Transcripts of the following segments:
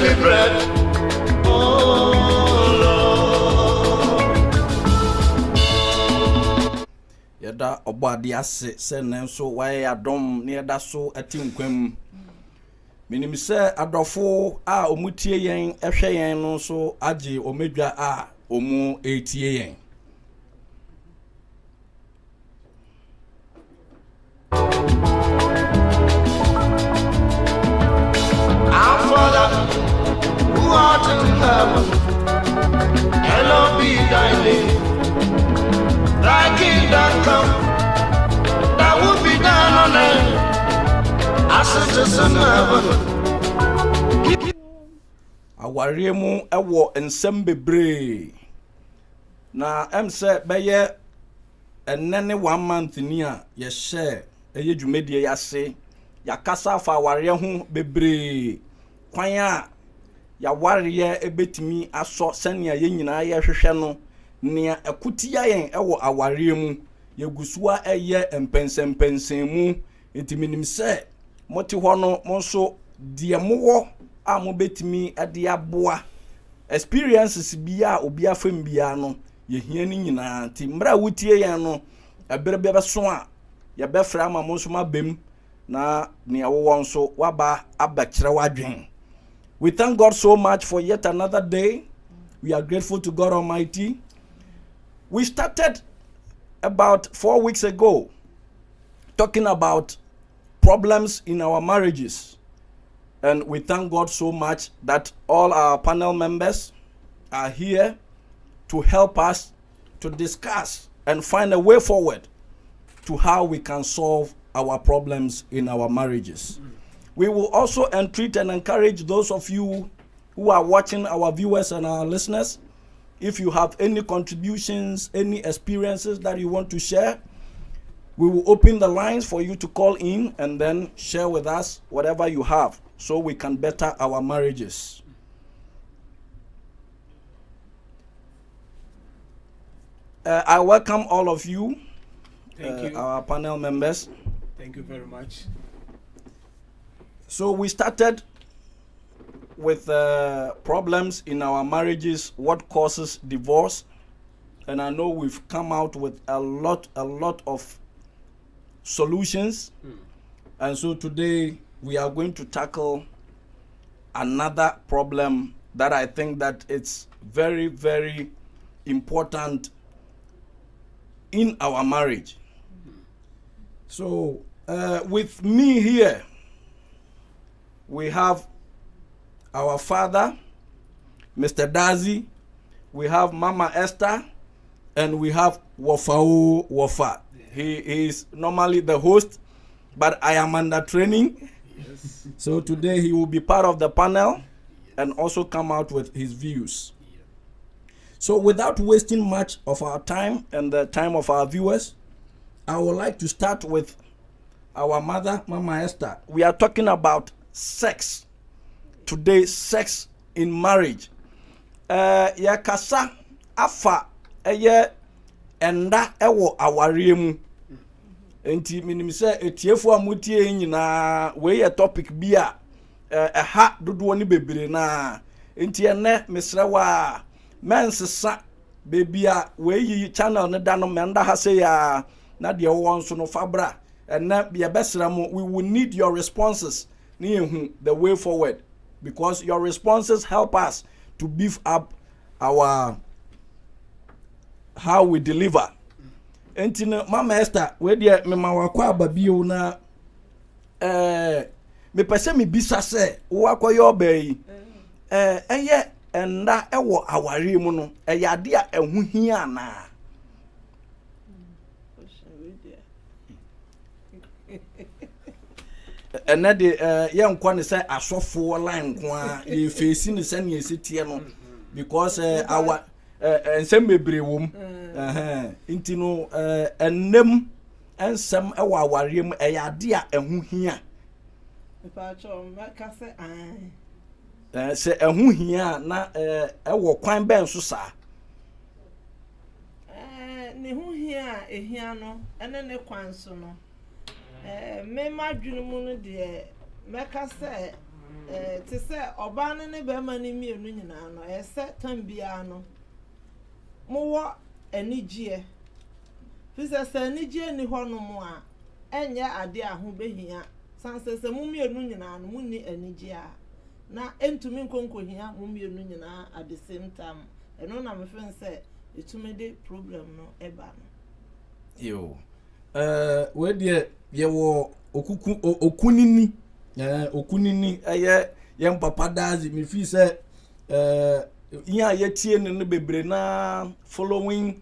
daily bread. Oh Lord. Yada obadi ase se nenso waye adom ne yada so atinkwam. Minim se adofo a omutie yen ehwe yen no so age omedwa a omu etie yen. Our Father who art in heaven, hallowed be thy name. Thy kingdom come, thy will be done on earth as it is in heaven. Aware mu ewo nsem bebre na emse beye enene 1 month ni a ye share eye dwumedie yase yakasa fa aware ho bebre kwan a ya ware ebetimi aso sene ye nyina ye hwehwe no ne akutia yen ewo aware mu yegusua eye empensempensen mu entiminim se moti ho no monso die mowo a mo betimi ade aboa experiences bia obi afam bia no ye hia ni nyina ti mra wutie yen no ebere be so a ye be fra ma mo so mabem na ne awo nso waba abakire wadwen. We thank God so much for yet another day. We are grateful to God Almighty. We started about 4 weeks ago talking about problems in our marriages. And we thank God so much that all our panel members are here to help us to discuss and find a way forward to how we can solve our problems in our marriages. We will also entreat and encourage those of you who are watching, our viewers and our listeners. If you have any contributions, any experiences that you want to share, we will open the lines for you to call in and then share with us whatever you have so we can better our marriages. I welcome all of you, Thank you. our panel members. Thank you very much. So we started with problems in our marriages, what causes divorce, and I know we've come out with a lot of solutions. And so today we are going to tackle another problem that I think that it's very, very important in our marriage. So with me here, we have our father, Mr. Dazi, we have Mama Esther, and we have Wofao Wofa. He is normally the host, but I am under training. Yes. So today he will be part of the panel and also come out with his views. So without wasting much of our time and the time of our viewers, I would like to start with our mother, Mama Esther. We are talking about sex. Today, sex in marriage. Ya kasa afa enda ewo aware mu. Enti minim se etiefo amutie nyina we ye topic bi a ha dodo ni bebre na enti ene mesrewa mensesa bebi a we yi channel ne da no menda ha se ya na de wo nso no fabra ene ye besra mo. We will need your responses the way forward, because your responses help us to beef up our how we deliver. Entina Mama Esther, we dey me ma wakwa ababio na me pese me bisa se wo akoyo obai eye enda ewo aware mu no ade a ehu hia na ene de ye nkwa ne se asofo line kwa ye face ne se ne esitie no because our ensem bebre wom nti no ennem ensem ewa aware mu ade a ehu hia pa cho maka se se ehu hia na ewo kwan ben so sa ne hu hia ehia no ene ne kwan so no me madwunu mu no de meka se te sɛ ɔbaa no ne bɛrima no mmienu nyinaa no ɛsɛ tam biara no mowɔ anigyeɛ fi sɛ anigyeɛ ni hɔ no mo a ɛnyɛ ade a ho bɛhia sanse sɛ mo mmienu nyinaa no munni anigyeɛ a na entumi nkonkohia mo mmienu nyinaa at the same time ɛno na me fen sɛ etumi de problem no ɛba no yo we de ye wo okunini ɛyɛ yɛn papa dazi me fi sɛ yeah yetie ne bebre na following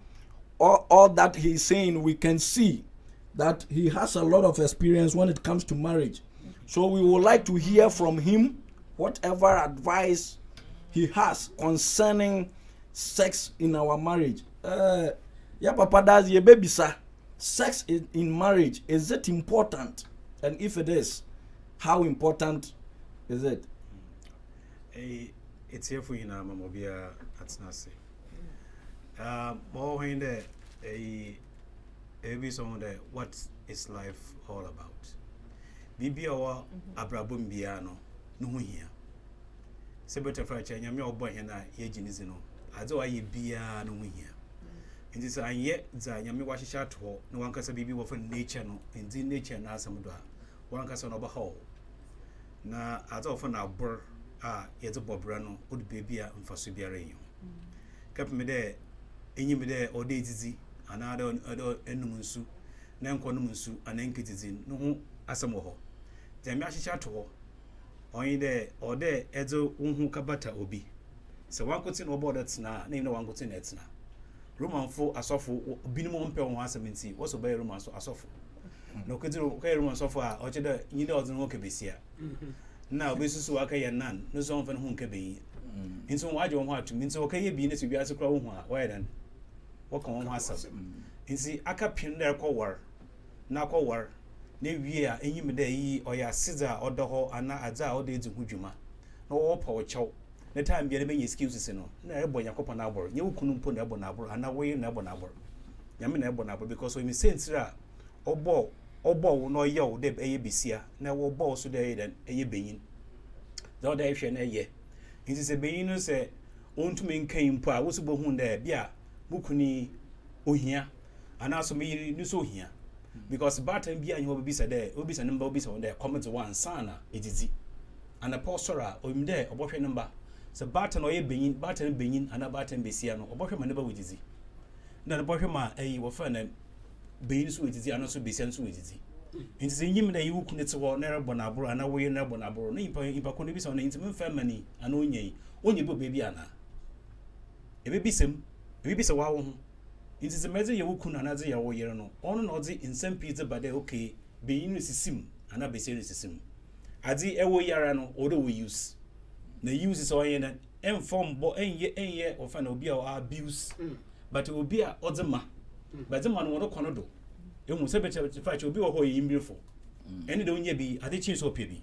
all that he's saying we can see that he has a lot of experience when it comes to marriage. So we would like to hear from him whatever advice he has concerning sex in our marriage. Yeah, Papa does ye baby sir. Sex in marriage, is it important? And if it is, how important is it? It's here for you now, Mamobia at Nasi. More when there a someone there, what is life all about? Bibi or Abrabum Biano, no here. Sebeta Fracha, and your boy and I, Yajinizino, as though I be no here. In this I yet, Zayami wash shot no one can say Bibi of nature, in the nature and Asamudra, one can say over hole. Na as often our bird, yet a bobrano, would be and for Sibiarium. Kept me there, any me there or daisy. Another enumunsu, Nankonumunsu, and Enkitizin, no Asamoho. The Mashato, only there or there, Edzo Unhu Kabata Obi. So one could see no borders now, name no one could see nets now. Roman for a sofu, minimum per 170, was obey Romans or a sofu. No could do okay Roman sofa, or the you know, the Nokabisia. Now, business work and none, no song from whom can be. In some wide you want to mean so okay, be to be as a crow, why then? What can one have? In see, I can pin their cover, now cover, ne year, and you may or ya scissor or the hole, and not as our days of Hujuma. No power chow. The time be any excuses, no. No, boy, your copan arbor, you couldn't put a bonabor, and away in a bonabor. Yamin a bonabor, because when you send Sira, or ball, no yo, de ABC, now will balls today than a being. Though they shall a year. It is a being say, own to mean came pa, was a bohun there, bia. Bukuni ohia and also me no so here because batten bia you will be said there will be a number be on there comment one sana it is and apostle or him there about number so batten or being batten being and a batten be siano or about number with easy now the boy ma a will find being so it is and also be sent so it is it is in him that you couldn't so never bonabro and away never bonabro no impa could be on the intimate family and only baby ana a baby sim. Maybe so wow. It is a measure you could another year no. On or the in some pizza but they okay, being is sim, and I be serious sim. As the ewo yarano, although we use. The use is all in an form, but year of an obia or abuse. But it will be a other ma. But the man won't corner do. You must have to fight your bill in beautiful. Any don't ye be, I did change or pity.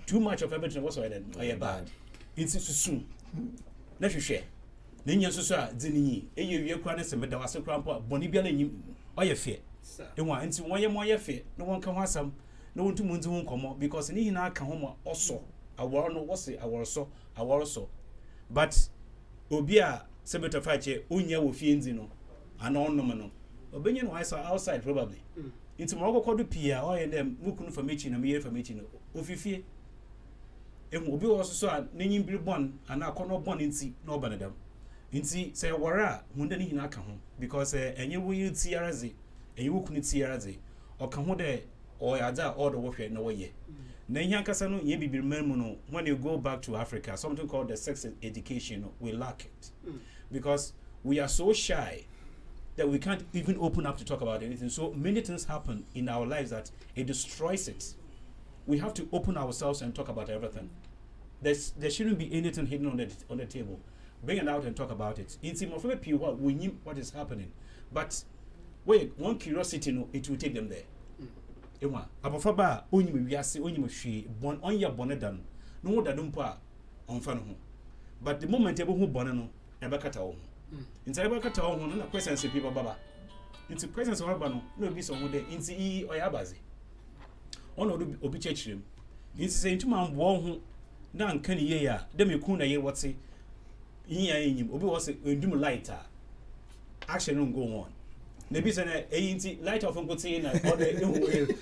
Too much of everything was I bad. It's soon. Let you share. Nenya so dini eye wie kwa ne se meda wase kwa mpo boni bia na nyim oye fe enwa nti wonye moye fe no won ka ho asam no won tumu nti won komo because ni hina aka ho mo oso aworo no wose aworo so but obi a se beta fache onya wo fie nzi no ana onnom no obenye no outside probably nti mo gokodo pia oye dem mukunu famechi na meye famechi no ofifie enwo obi wo so a nenyim biri bon ana akono bon nti na obanadam Inti say wara hunde ni hina ka ho because enye wo yi tiaraze enye wo kunu tiaraze o ka ho de o yada all the work na wo ye na hia kasa no ye bibirman mu no when you go back to Africa something called the sex education we lack it because we are so shy that we can't even open up to talk about anything so many things happen in our lives that it destroys it. We have to open ourselves and talk about everything. There shouldn't be anything hidden on the table. Bring it out and talk about it. In some of the people, we knew what is happening. But wait, one curiosity, no, it will take them there. Ewa, abofaba, only we are say, only she born on your bonnet done. No one that don't pa on fan home. But the moment able who bonano, never cut our inside never cut our home, no presence of people, baba. Into presence of Abano, no be some day, into E or Yabazi. On obi church him. It's saying to man, na nka ne ye ya dem eku na ye wote yin anyim obi wo se endum light action no go on na bi se na eyinti light of nkote na order ehu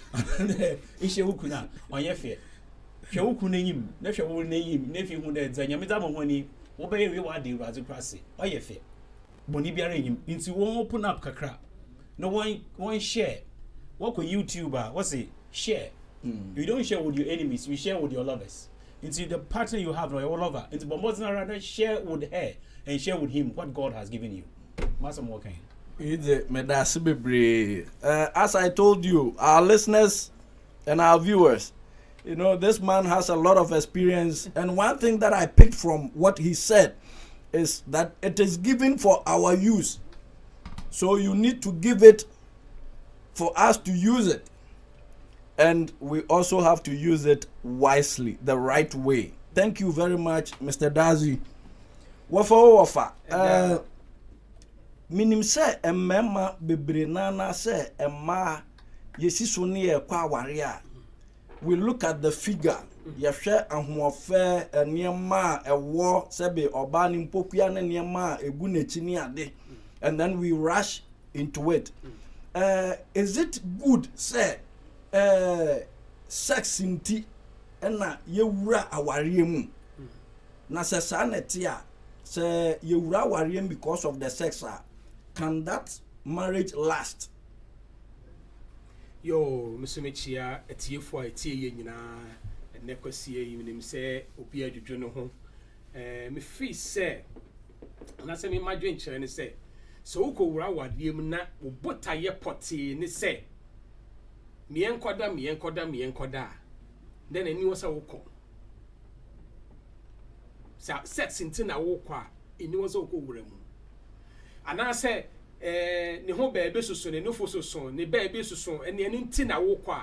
ishe wuku na onye fe hwe wuku na nyim na hwe wo na nyim na fi hu da dzanya me da mo honi wo be we wa de uraze krase oye fe boni biara nyim nti won open up kakra no one share what on YouTube what say share you don't share with your enemies, you share with your lovers. Into the partner you have or your lover, into but rather share with her and share with him what God has given you. Master Walking. As I told you, our listeners and our viewers, you know, this man has a lot of experience, and one thing that I picked from what he said is that it is given for our use. So you need to give it for us to use it. And we also have to use it wisely, the right way. Thank you very much, Mr. Dazi. Wafa. Minim se emema bebre nana se emma yesiso ne ye kwa ware a. We look at the figure. Yehwe ahofe enema ewo sebe oba ni mpokua ne niema egu nechi ni ade. And then we rush into it. Is it good say sex inti ena yewura aware mu na se sa neti a se yewura aware because of the sex can that marriage last? Yo mesomechia etiefo a etie ye nyina enekwasi yi nim se obi adwudwo no ho me fi se na se me madwen kyere ne se so ukowura aware mu na obotaye poti ne se mienkoda then any was a woko sex intina woko any was a woko wuremu and I say ne ho baby susu ne nufo susu ne baby susu and any intina woko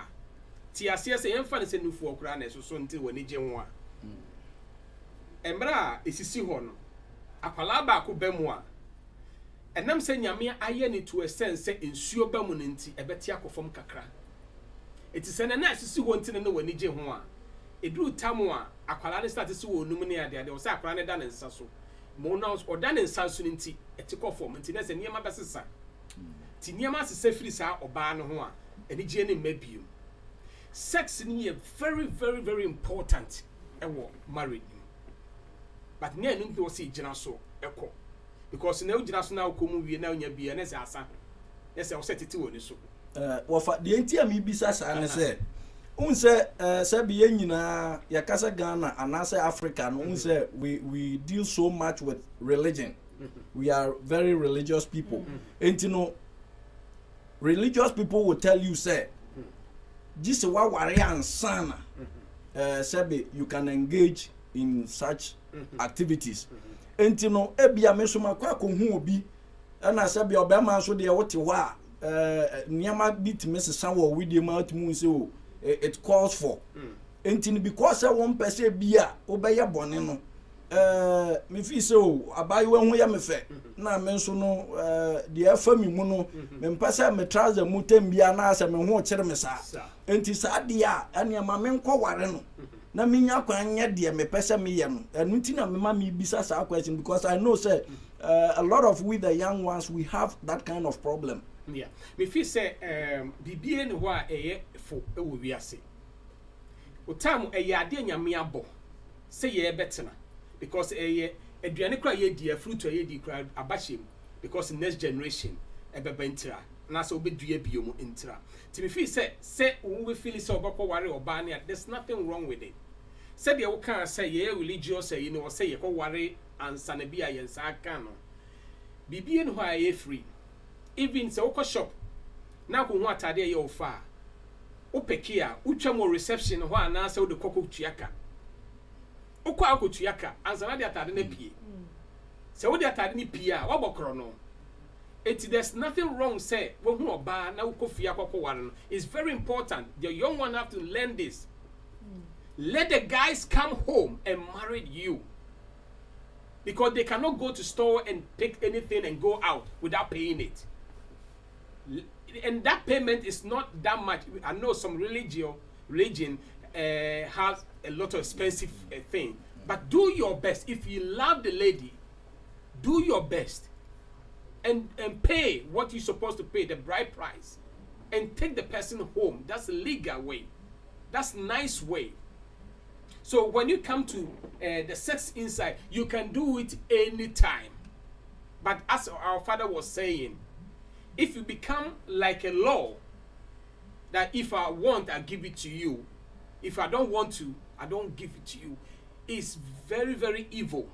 ti asia say yemfa ne se nufu okura na susu nti woni gye ho a embra esisi ho no akwala ba ko bemu a enam se nyame aye ne to a sense ensuo ba mu nti ebeti akofom kakra. It is an analysis wanting to know when you do. It drew Tamua, a quality status to Numinia, there was a planet done in Sasso. Monos or done in Sansunity, a tick off for maintenance and Yama Bassissa. Tiniamas is safely sa or Barnoa, and the Jenny maybe. Sex in here very, very, very important. A war married. But near no see Genaso, echo. Because no Genaso now come we now in your BNS asa. Yes, I'll set it to on so. Wafa the entia mi bisa sa ne se unse se biye nyina yakasa Ghana anase Africa no unse we deal so much with religion. We are very religious people. And you know, religious people will tell you say this wa ware ansana sebe you can engage in such activities. And you know ebia mesoma kwa ko hu obi na sebe obema so de wote wa niama bit Mrs. Sawo with the mouth moon so it calls for. And because one person be a obey bonne no. Me feel so about when we am fe na menso no the afami mu no me mpasa me trouser mutem bia na asa me ho kire me sa. Enti sa de a aniama me nkɔ ware no. Na me nya kwan nya de me pesa me ye no. Enu nti na me ma me bisa sa question because I know say a lot of we the young ones we have that kind of problem. Yeah, me feel say bibie ne ho a eye fo e wo wiase. O time eye ade nyame abo say ye betena because eye aduane kra ye di fruit ye di kra abahye because next generation e beba ntira na say obedua biom ntira. Ti me feel say we feel say obakọ ware oba ne there's nothing wrong with it. Say the wo kan say ye religious say you know say ye ko ware ansa na bia ye nsa aka no. Bibie ne ho a ye free. Even se woko shop na ko hu atade ye ofa o peki a utwa mo reception ho ana se wo de kokko tuaka ukwa akotuaka ansa na de atade na pie se wo de atade ni pie a wabokro no there's nothing wrong say wo hu oba na wo kofia kokko ware no. It's very important the young one have to learn this. Let the guys come home and marry you because they cannot go to store and pick anything and go out without paying it. And that payment is not that much. I know some religion has a lot of expensive thing. But do your best. If you love the lady, do your best and pay what you're supposed to pay, the bride price, and take the person home. That's the legal way. That's nice way. So when you come to the sex inside, you can do it anytime. But as our father was saying, if you become like a law, that if I want, I give it to you. If I don't want to, I don't give it to you. It's very, very evil.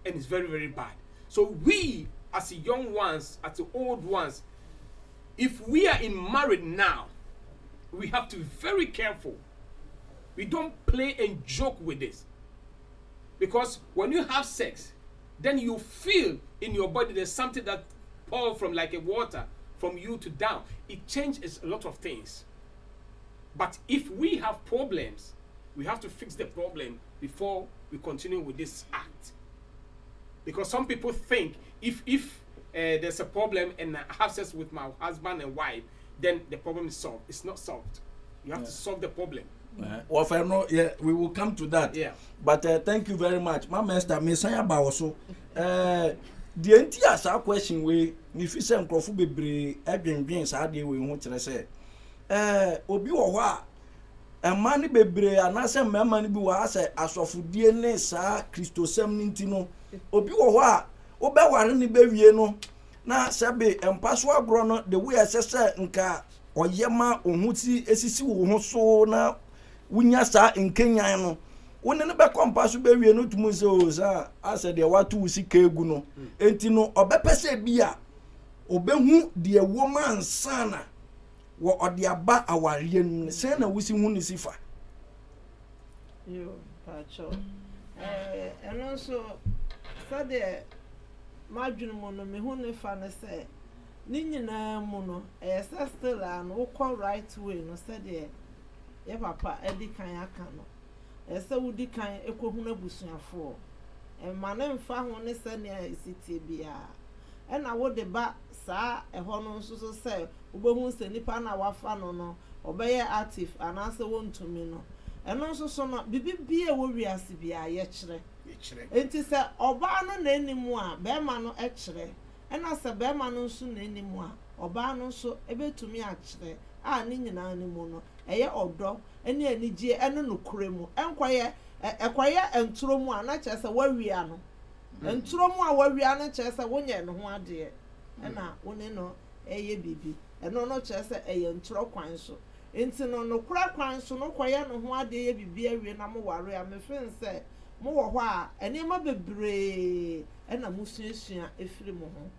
And it's very, very bad. So we, as the young ones, as the old ones, if we are in marriage now, we have to be very careful. We don't play and joke with this. Because when you have sex, then you feel in your body there's something that pours from like a water from you to down. It changes a lot of things. But if we have problems, we have to fix the problem before we continue with this act. Because some people think if there's a problem and I have sex with my husband and wife, then the problem is solved. It's not solved. You have to solve the problem. Well, yeah, we will come to that. Yeah. But thank you very much. My master, Messiah Baoso. The entire question we, if you say Nkrofu bebre, edwendwen saa de we ho kire say. Obi wo ho a emani bebre anase mmema ni bi wa say asofudie ne saa Christosem ninti no. Obi wo ho a obeware ni bewie no na sebe empaso agro no the way asese nka oyema ohuti esisi wo ho so na wunya saa nkenyan no woni ne be compass bewie no tumu se o sa ase de watu usika egu no enti no obepese bia obehu de woman sana wo ode aba aware nu se na wusi hu ni sifa yo pacho eno so sade madwunu mo no me hu ne fa ne se ni nyina mu no still an wo right way no sade ye papa edi kan aka no ese wudi kan ekohu na busuafo ma ne mfa ho ne se ne isiti bia na wo de ba saa eho no nso so se obohu se nipa na wafa no no obeye active anase wontumi no eno nso so no bibibia wo wiase bia ye kire enti se oba no na enimu a be ma no e kire na se be ma no nso na enimu a oba no nso ebetumi a kire a ni nyina ni mu no eye odo eni anigye eno no kuremu enkwaye ekwaye entromu a na kyese wawia no entromu a wawia no kyese wonye ne ho ade na woni no eye bibi eno no kyese eye ntro kwan so enti no kura kwan so no kwaye ne ho ade eye bibi awie na mo ware a me fen se mo wo ho a eni ma bebre na musuasua efiri mo ho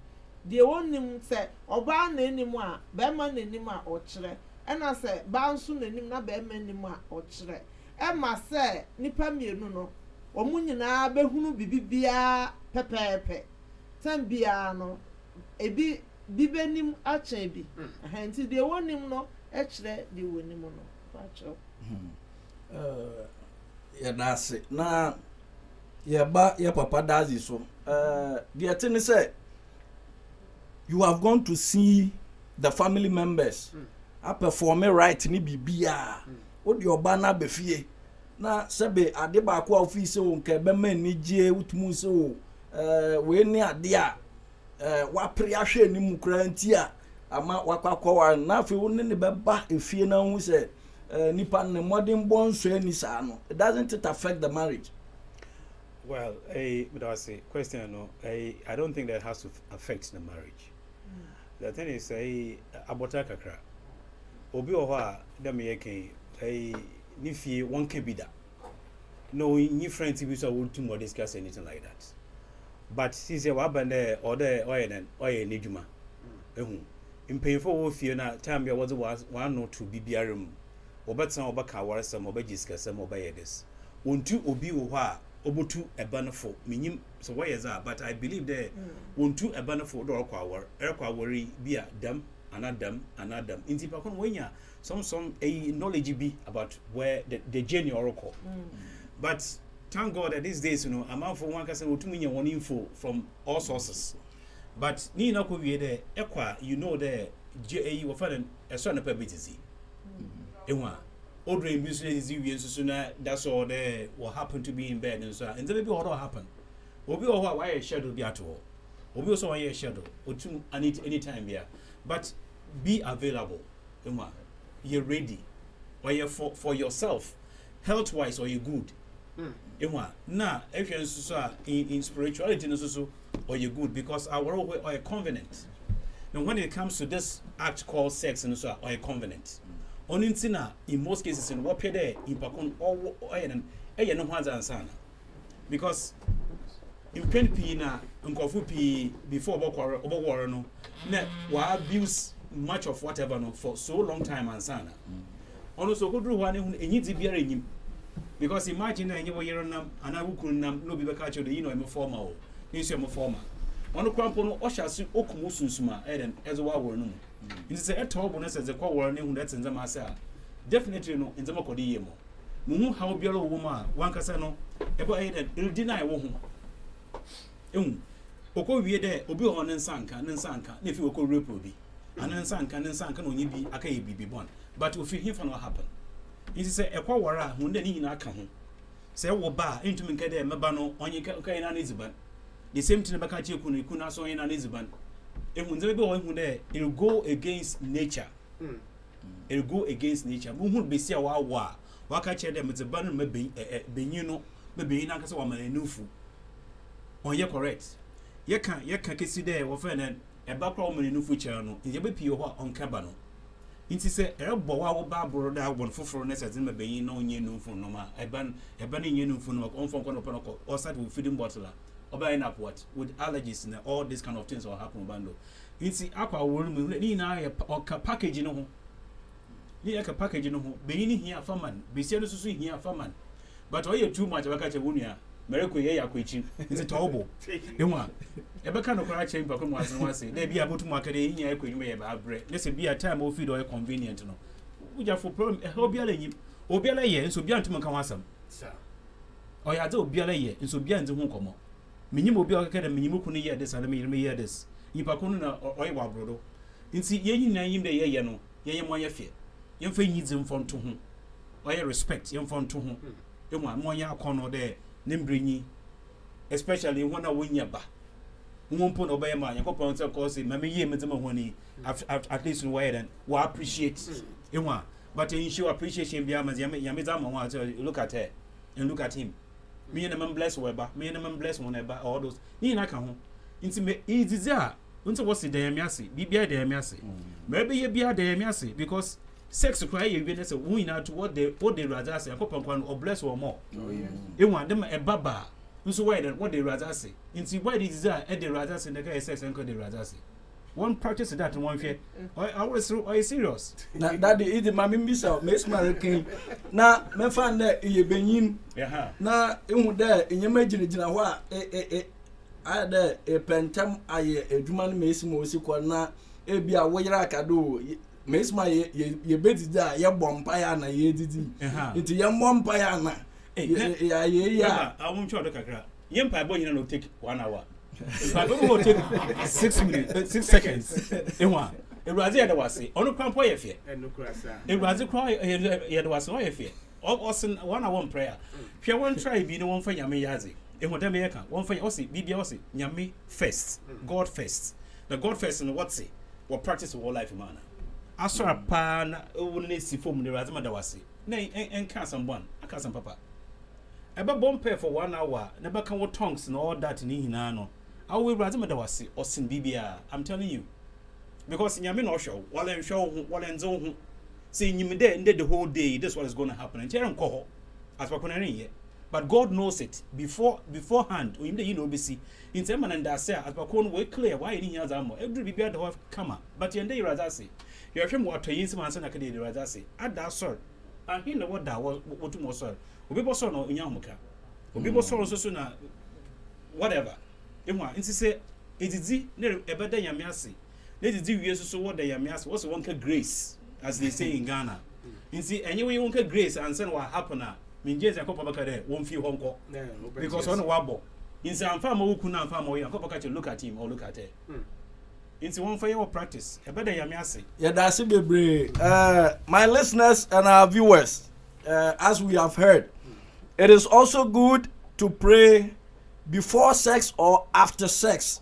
de wonim se oba na enimu a be ma na enimu a okire ena se ba nso na enim na be ma enimu a okire ma se nipa mienu no omu nyina behunu bibibia pepepe tambia no ebi bibenim achen bi enti de wonim no ekire de wonim no pacho ya dase na ya ba ya papa dazi so the thing is say you have gone to see the family members a perform right ni bibia o de oba na befie na sebe ade ba ko ofi se o nka be man ni gie utumu se o we ni ade a wa pre ahwe ni mu kra nti a ama wakwa na fe woni ne be ba efie na hu se nipa ne modern born so ani sa no it doesn't affect the marriage. Well, but I say question no, I don't think that has to affect the marriage. The thing is abota kakra obi o ho a dem yeke ni fie won ke bida no ni friends bi so want to discuss anything like that, but since you have been there or there oye ni djuma ehun impayfo wo fie na time ya was one or two bibiarum obetsan obaka waresam obajiscasam obayedis wontu obi wo ho a obutu ebanefo minyim so why is that, but I believe there wontu ebanefo do rekwa bia dam anadam inti pa kon wenya some knowledge be about where the journey oracle but thank God that these days amount for one person otuminya one info from all sources, but ni na ko wie there ekwa there wo fa a so na pa bitisi ehua ordering business is that's all there what happened to be in bed and so and then maybe what will happen. Obi or why a shadow be at all. Obi also a shadow or two anytime here. But be available. You're ready. Or you're for yourself, health wise or you're good. Now if you're in spirituality or you're good because our or a covenant. Now when it comes to this act called sex and so or a covenant. In most cases in what period in Pakun or no one's answer. Because in pen pina unkofu p before war no wa abuse much of whatever no for so long time and sana also go do one enyi ti biara enyim because imagine na enyi wo yero nam ana wukun nam no bi be ka cho de am former o nisu am former ono kwampo no ohyase okumu sunsuma eden ezo wa wor no mu nti se etobo no se ze kwa wor ne hu that nzama ase a definitely no nzama kodi yemo mu how biara wo ma wankasa no ebo eden deny wo ho oko wie de obi ho ne nsanka na fi oko rape obi anan nsanka no nyi bi aka ye bibi bon but ofi him no happen it is ekwa wara hu ne ni na aka ho se wo ba entumi nka de meba no onye ka ina na ziban the same thing baka che ku na so ina na ziban ehun ze be wo hu de it go against nature it go against nature mu hu be sia wa ka che de mziban no benyi no be na kase wa manufu onye correct ye kan kesi de wo fe na eba kwa wo manufu che no ye be pie ho onka ba no nti se erebo wa wo ba bro da won foforo na sezin me benyi na onye nufu no ma eba ne nye nufu no on fon kono pano or start with feeding bottle oba in up what with allergies and all these kind of things will happen bando nti akwa wo mu ni na ye package no ho ni aka package no ho benyi ni hia faman besia no susu hia faman but oye too much baka che wunua mereko ye yakwachi nti tobo enwa ebeka no kora che mpako mu wase na bia botu mu akade yin ya ekwanyu ye ba bre ne se bia time o feed o convenient no uja for problem obiala nyim obiala ye nso bia ntuma kan wasam sir oya de obiala ye nso bia nze hu komo menyim obi o kekere menyim ku ne ye this and me ye this mpako no na oye wa brodo nti ye nyina yim de ye no ye mo ye fie ye mfa nyizi mfonto ho oye respect ye mfonto ho enwa mo ya akono de nimbrinyi especially when I win ya ba won put obey ma yakopon say cause mama ye mezema honi at least in way then we appreciate enwa but in show appreciation bia ma yameza ma wa look at her and look at him me and man bless weba me and man bless one eba all those ni na ka ho nti me izizi a nti wo se dem ase bibia dem ase maybe ye bia dem ase because sex cry you be say we na to what they rather say akopon kwan or bless one more enwa dem e baba nso why then what they rather say nti why this is they rather say the guy sex and they rather say one practice that one fear I was are you serious na daddy it mama mbisa me smart king na me fan na ye benyin na ehu da enyema ginigina ho a da pentam aye adwuma no me simo osikwa na ebia wo yira akado mesma ye bedidi a ye bompa ya na ye didi nti ye bompa ya na ya I won't try to kakra ye mpa boy na no take 1 hour but we will take 6 minutes 6 seconds enwa ewurazi ya da wase onu kwampo ye fie ewurazi kwa ye da wase o ye fie osin 1 hour prayer hwe won try bi no won fa nyame yazi ehun dem ye ka won fa osi bibia osi nyame first God first the God first and what say what practice of all life man asora pa na woni si fom ne ewurazi ma da wase na en ka someone aka some papa eba bompe for 1 hour na baka wo tongues and all that ni hina no awu ewurazi ma da wase osin bibia I'm telling you because nyame no show wala show wala nzo hu say nyimde nde the whole day this what is going to happen and tell ko as pa kuna rin ye but God knows it beforehand o nyimde you know be see in time and that say as pa ko no we clear why ni here za mo every bibia the have come but yende ewurazi say you hwem what yin si man say na ka de ewurazi say ada sorry and he know what that was what mo sorry obi bo sorry no nya homuka obi bo sorry so na whatever enwa nti say edidi na ebeda nyame ase na didi wie so what the yame ase what's one grace as they say in Ghana nti enye we one grace and say what happen minje ze akopa baka de won fi honko because on wabo nti amfa ma wuku na amfa ma we akopa ka look at him or look at her nti won for your practice ebeda yame ase ya da se bebre my listeners and our viewers as we have heard, it is also good to pray before sex or after sex.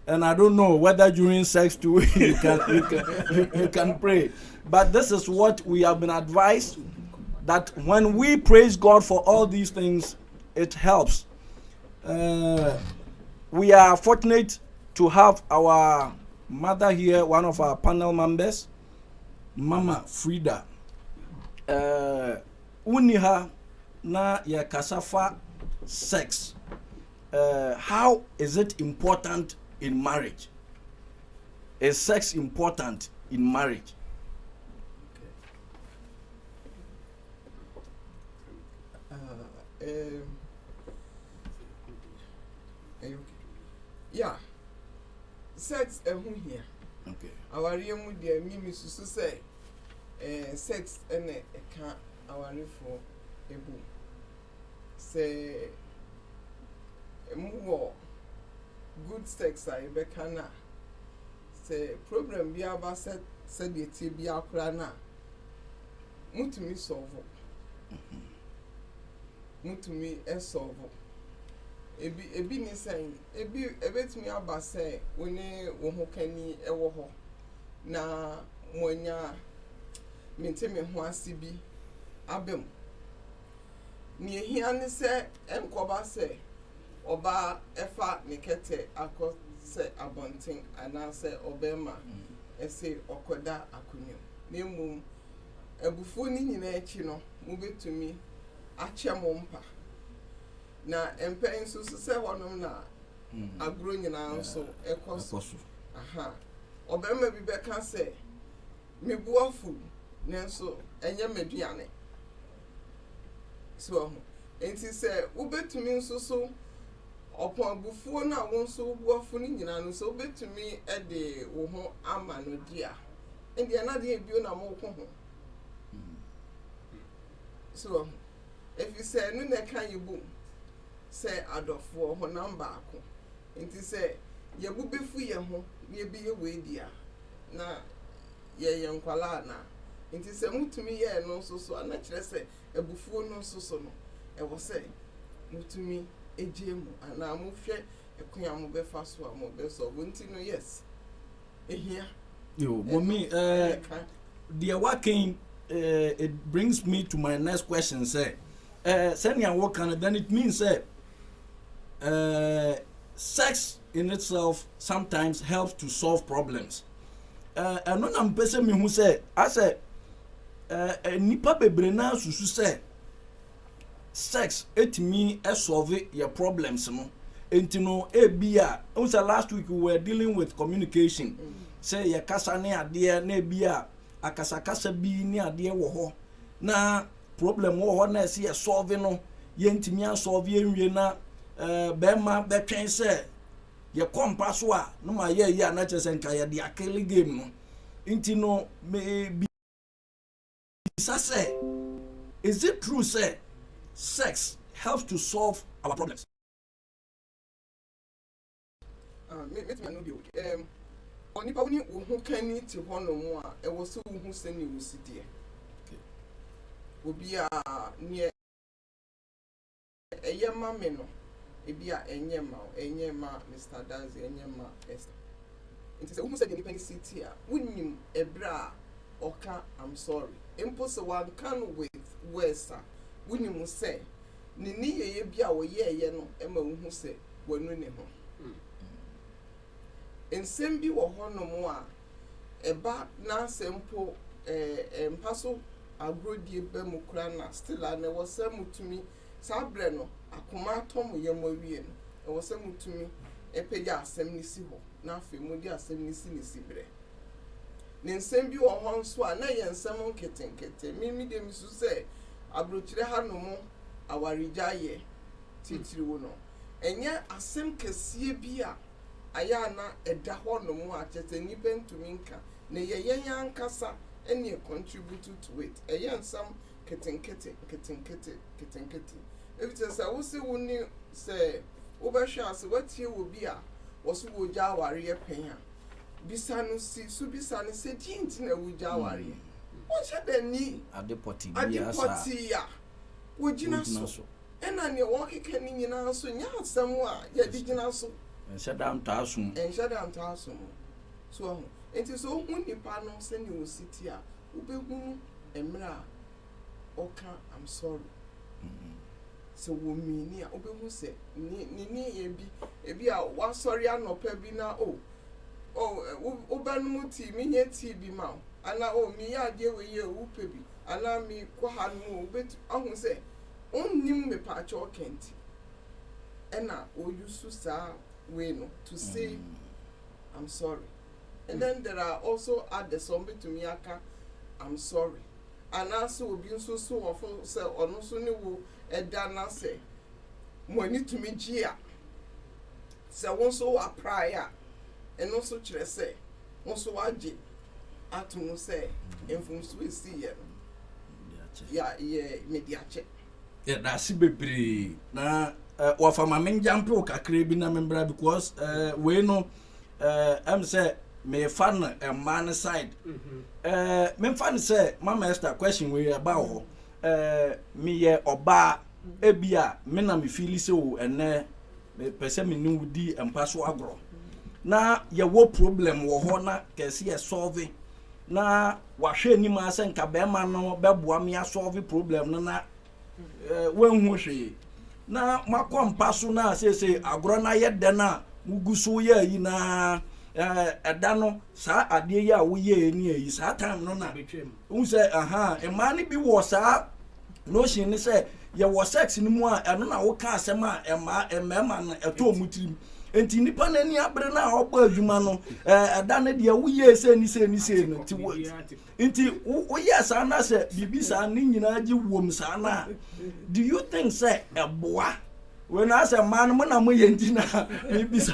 And I don't know whether during sex too you can pray. But this is what we have been advised, that when we praise God for all these things, it helps. We are fortunate to have our mother here, one of our panel members, Mama Frida. Uniha na ya kasafa sex. How is it important in marriage? Is sex important in marriage? Yeah, sex here. Okay. Our young dear Mimi Susu say, sex and a can't our for a boom. Say, more good sex, I becana. Say, problem be about said the TB Akrana. Mutumi solve. Mutumi a solve. Ebi ni saying ebetumi aba say woni wo ho kani ewo ho na monya menteme ho asibi abem ni ehia ni say enkoba say oba efa ne kete akọ say abonten ana say obema ese okoda akunyo na emum ebufu ni nyina echi no mo betumi ache mo mpa na empen so se wonom na agro nyina nso ekoso aha obema bi beka se mebuafu nenso enye meduane so enti se ubetumi nso so opon abufuo na wonso buafu ni nyina no so ubetumi ede wo ho ama no dia endi na de bio na mo ko ho so if you say no na kan yibu say adofo ho number ako nti say ye bubefu ye ho ye bi ye we dia na ye nkwala na nti say mutumi ye no so na kire say ebufuo no so no e wo say mutumi ejemu ana mo hwe ekwan mo be fa so mo be so nti no yes ehia yo mommy the working it brings me to my next question, say senior work and then it means sex in itself sometimes helps to solve problems. And when I'm person me who say I say nipa bebre na susu say sex it me solve your problems no enti no ebia unsa last week we were dealing with communication say ya kasa ne ade na ebia akasakasa bi ni ade wo ho na problem wo ho na se solve no yentimi solve enwie na bema betwen se ye kompa so a no ma ye ya na chese nka ye de akele game no enti no me bi say is it true say sex helps to solve our problems? Me no bi onipa woni wo ho kani ti ho no mu a e wo se wo hu se ni wo si de obi a ne eyema me no ebi a enyema Mr. Dazi enyema Esther nti se wo hu se de nipa ni city a wonim ebra oka I'm sorry impose one can with wesa wonim se ni ye bi a wo ye no e ma wo hu se wonu ne ho ensem bi wo ho no mo a eba na sempo mpaso agrodie be mu kura na still na wo se mutumi sabre no akoma atom ye mo wie no e wo se mutumi epeja asem ni si ho na afi mu di asem ni si bre ne nsem bi wo ho nso a na ye nsem nketenkete mi de mi su se abrochire ha no mo awarija ye titiri wo no enye asem kesie bi a ayana eda ho no mu achete ni bentumi nka na ye yankasa any contribute to it ensam ketenkete if it say wo se woni say wo ba hwa ase watie wo bi a wo so wo gya aware pen a bisa no si su bisa no se tinti na wo gya aware What should they need? Adepoti Adepoti, would you not so? And I knew walking can in your answer, yeah, somewhere, yet did you not so? And shut down Tarsum. And shut down Tarsum. So, it is all when you partner send you sit here, who be whom and mra. Okay, I'm sorry. So woman near obi who say ni ebi a wa sorry anopa bi na obanu ti mi nye ti bi ma ana mi ya de we ye wo pe bi ana mi kwa ha no obet ahun say onnim me pa cho kenti ena o yusu sa we no to say I'm sorry. And then there are also others some to me aka I'm sorry. And also obi nso so ofo say ono so ni wo eda na say money to me gia say won so wa prayer and also kire say won so waje atu say enfum so esi ye media check yeah that's bebre na wa fama men jump o kakra bi na membra because we no am say me fan man side me fan say mama Esther question we about ho me ye oba ebia me na me feel say o ene me pese me nu di empa so agro na ye wo problem wo ho na kese ye solve na wa hwe ni ma se nka be ma no beboa me solve problem no na wen hu hwe na makompa so na se agro na ye de na muguso ye yi na edano sa ade ya wo ye ni yi sa time no na un say man bi wo sa notion ni say ye wo sex ni mu a eno na wo ka asem a emema na eto mutirim enti nipa na ni abre na ogba adwuma no edane de wo ye se ni no ti wo enti wo ye sa na say bibi sa ni nyina agi wom sa na do you think say eboa when I say man mo na mo ye enti na bibi sa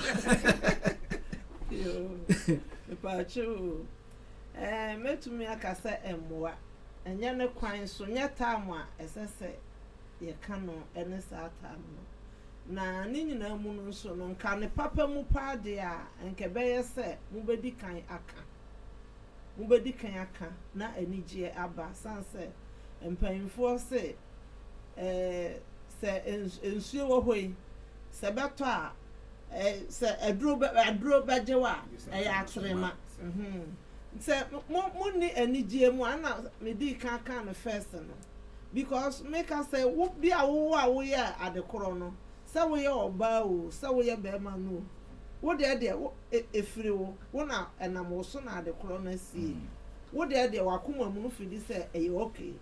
Pacho metumi akasa emwa enye ne kwan so nya time a esese ye ka no ene sa time no na ni nyina mu no so no nka ne papa mu pa de a nke beye se mu bedi kan aka na anigye aba sanse empanfo se se ensuo wo hoi se beto a se aduro bajewa ya atrema se mo ni anigye mu ana me di kan no first no because make us say wo bia wo ya adekoro no se wo ye oba o se wo ye be ma no wo de efiri wo na enam wo so na adekoro na si wo de wakoma mu no fidi se e okay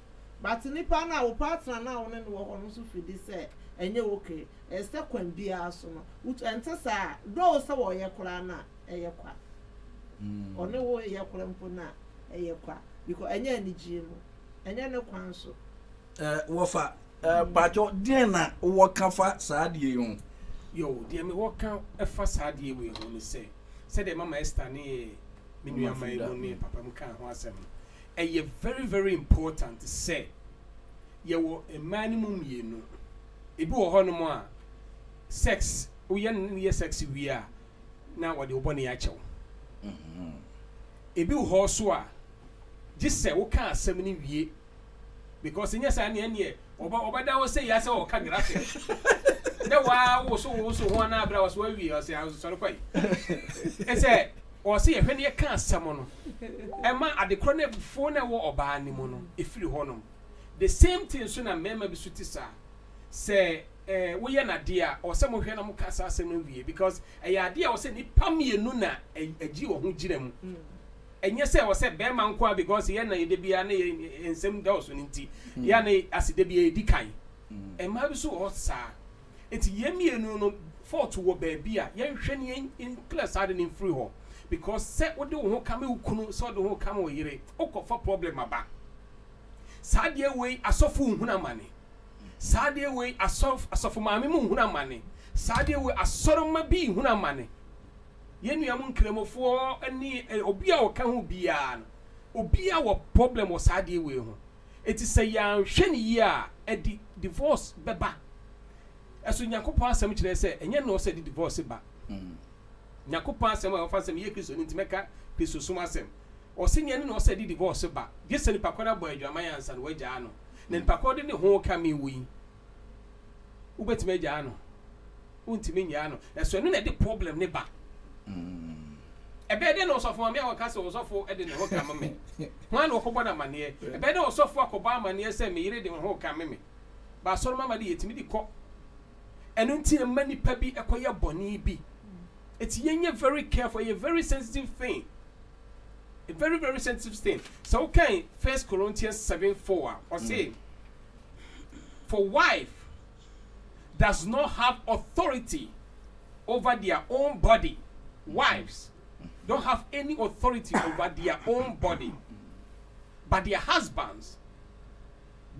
but nipa na wo partner na wo ne wo no so fidi se enye okay ese kwan bia so no utu entesa do se wo ye kora na eye kwa one wo ye kora mpo na eye kwa because enye anigye no enye ne kwan so wo fa pacho den na wo kafa saadie yo de me wo kan efa saadie we ho ni se de mama Esther ne minu ama eno ne papa mu kan ho asem eye very very important say ye wo emani mu mienu ebi wo ho no mo a sex ye sex wi a na wo de wo bone ya chew ebi wo ho so a gise wo kan asem ni wie because nya sa ne oba da wo say ya say wo ka graphic na wa wo so ho na abra wo so wi o say so kwai e say o say ye hwe ne kan asem no e ma adekro na fo na wo oba ni mo no e firi ho no the same thing so na mema bi so ti sa say wo ye na dia o say mo hwe na mo ka sa asem no wie because e ya dia o say ni pamienu na agi wo ho gire mu enye say o say be man kwa because ye na ye de bia na ensem da so nti ya na aside bia edi kan e ma bi so o sa eti ye mienu no fault wo ba bia ye hwe ne in class ade ni free ho because say wo de wo ho kama ukunu so de ho kama wo yire okofa problem aba saade we asofu nhuna mane saade we asofu maame mu nhuna mane saade we asoroma bi nhuna mane yenu am nkremofo ani obi a wo ka ho bia no obi a wo problem wo saade we ho eti say ya hwe ne yi a edi divorce beba eso nyakopo asem kire say enye no say di divorce ba nyakopo asem a wo fa asem ye Kristo nti meka Kristo sum asem or senior no said divorce ba yes ni pakoda boy adwama yansa no wagya no na pakoda ne ho ka me wi ubetime gya no untime nya no eso no na the problem ne ba ebe de no osofo me awaka se osofo e de ne ho ka me hwan no kobo na mane ebe de osofo akoba mane se me yire de ho ka me ba so mama de yetimi di ko eno nti ma nipa bi ekoye boni bi it's yenye very careful, a very sensitive thing. A very, very sensitive thing. So okay, 1 Corinthians 7:4 or say, for wife does not have authority over their own body. Wives don't have any authority over their own body, but their husbands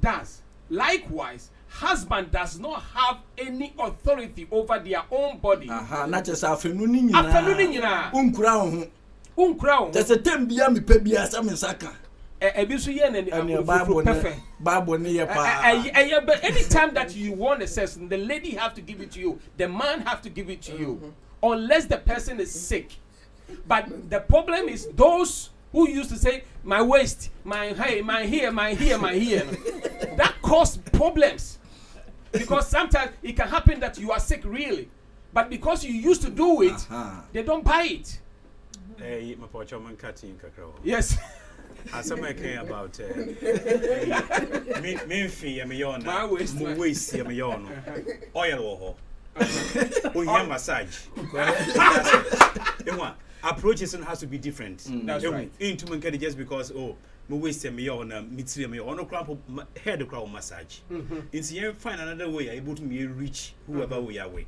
does. Likewise, husband does not have any authority over their own body. Na just afenu ni nyina. Afenu ni nyina. Unkura ho. Unkura ho. Just tembia me pa bia sa me saka. Ebi so ye na Bible ne ye pa. Anytime that you want a sex, the lady have to give it to you. The man have to give it to you. Unless the person is sick. But the problem is those who used to say my waist, my here, my here, my here. That cause problems. Because sometimes it can happen that you are sick really. But because you used to do it, they don't buy it. Yes. As I'm talking about me fee am yon my waist am yon oil or massage. Approaches has to be different. That's right. Into Mankadi just because my waist am yon mitri me on crop head crowd massage. It's you find another way able to me reach whoever we are way.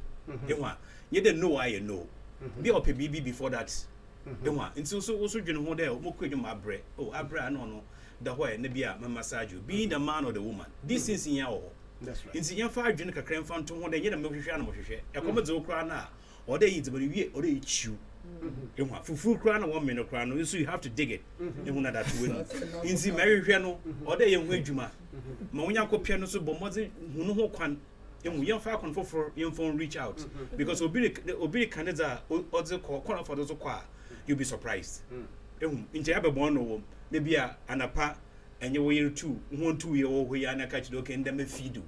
You don't know I know. Be up a BB before that. And so also you know there more quick my bread. Oh, Abra no the way nebia massage you. Being the man or the woman. This is in your That's right. in your 5 drink a cream fountain one day you know a common crana or they eat but you or they chew. Full crown 1 minute crown, so you have to dig it. And one that win. In the Mary piano or they young Wajuma. Mawako piano so bomozi who no can. And young falcon for your phone reach out because Obi Canada or the corner for those acquire. You'll be surprised. In Jabba maybe an apa and you will 1 year old where you catch look and them feed you.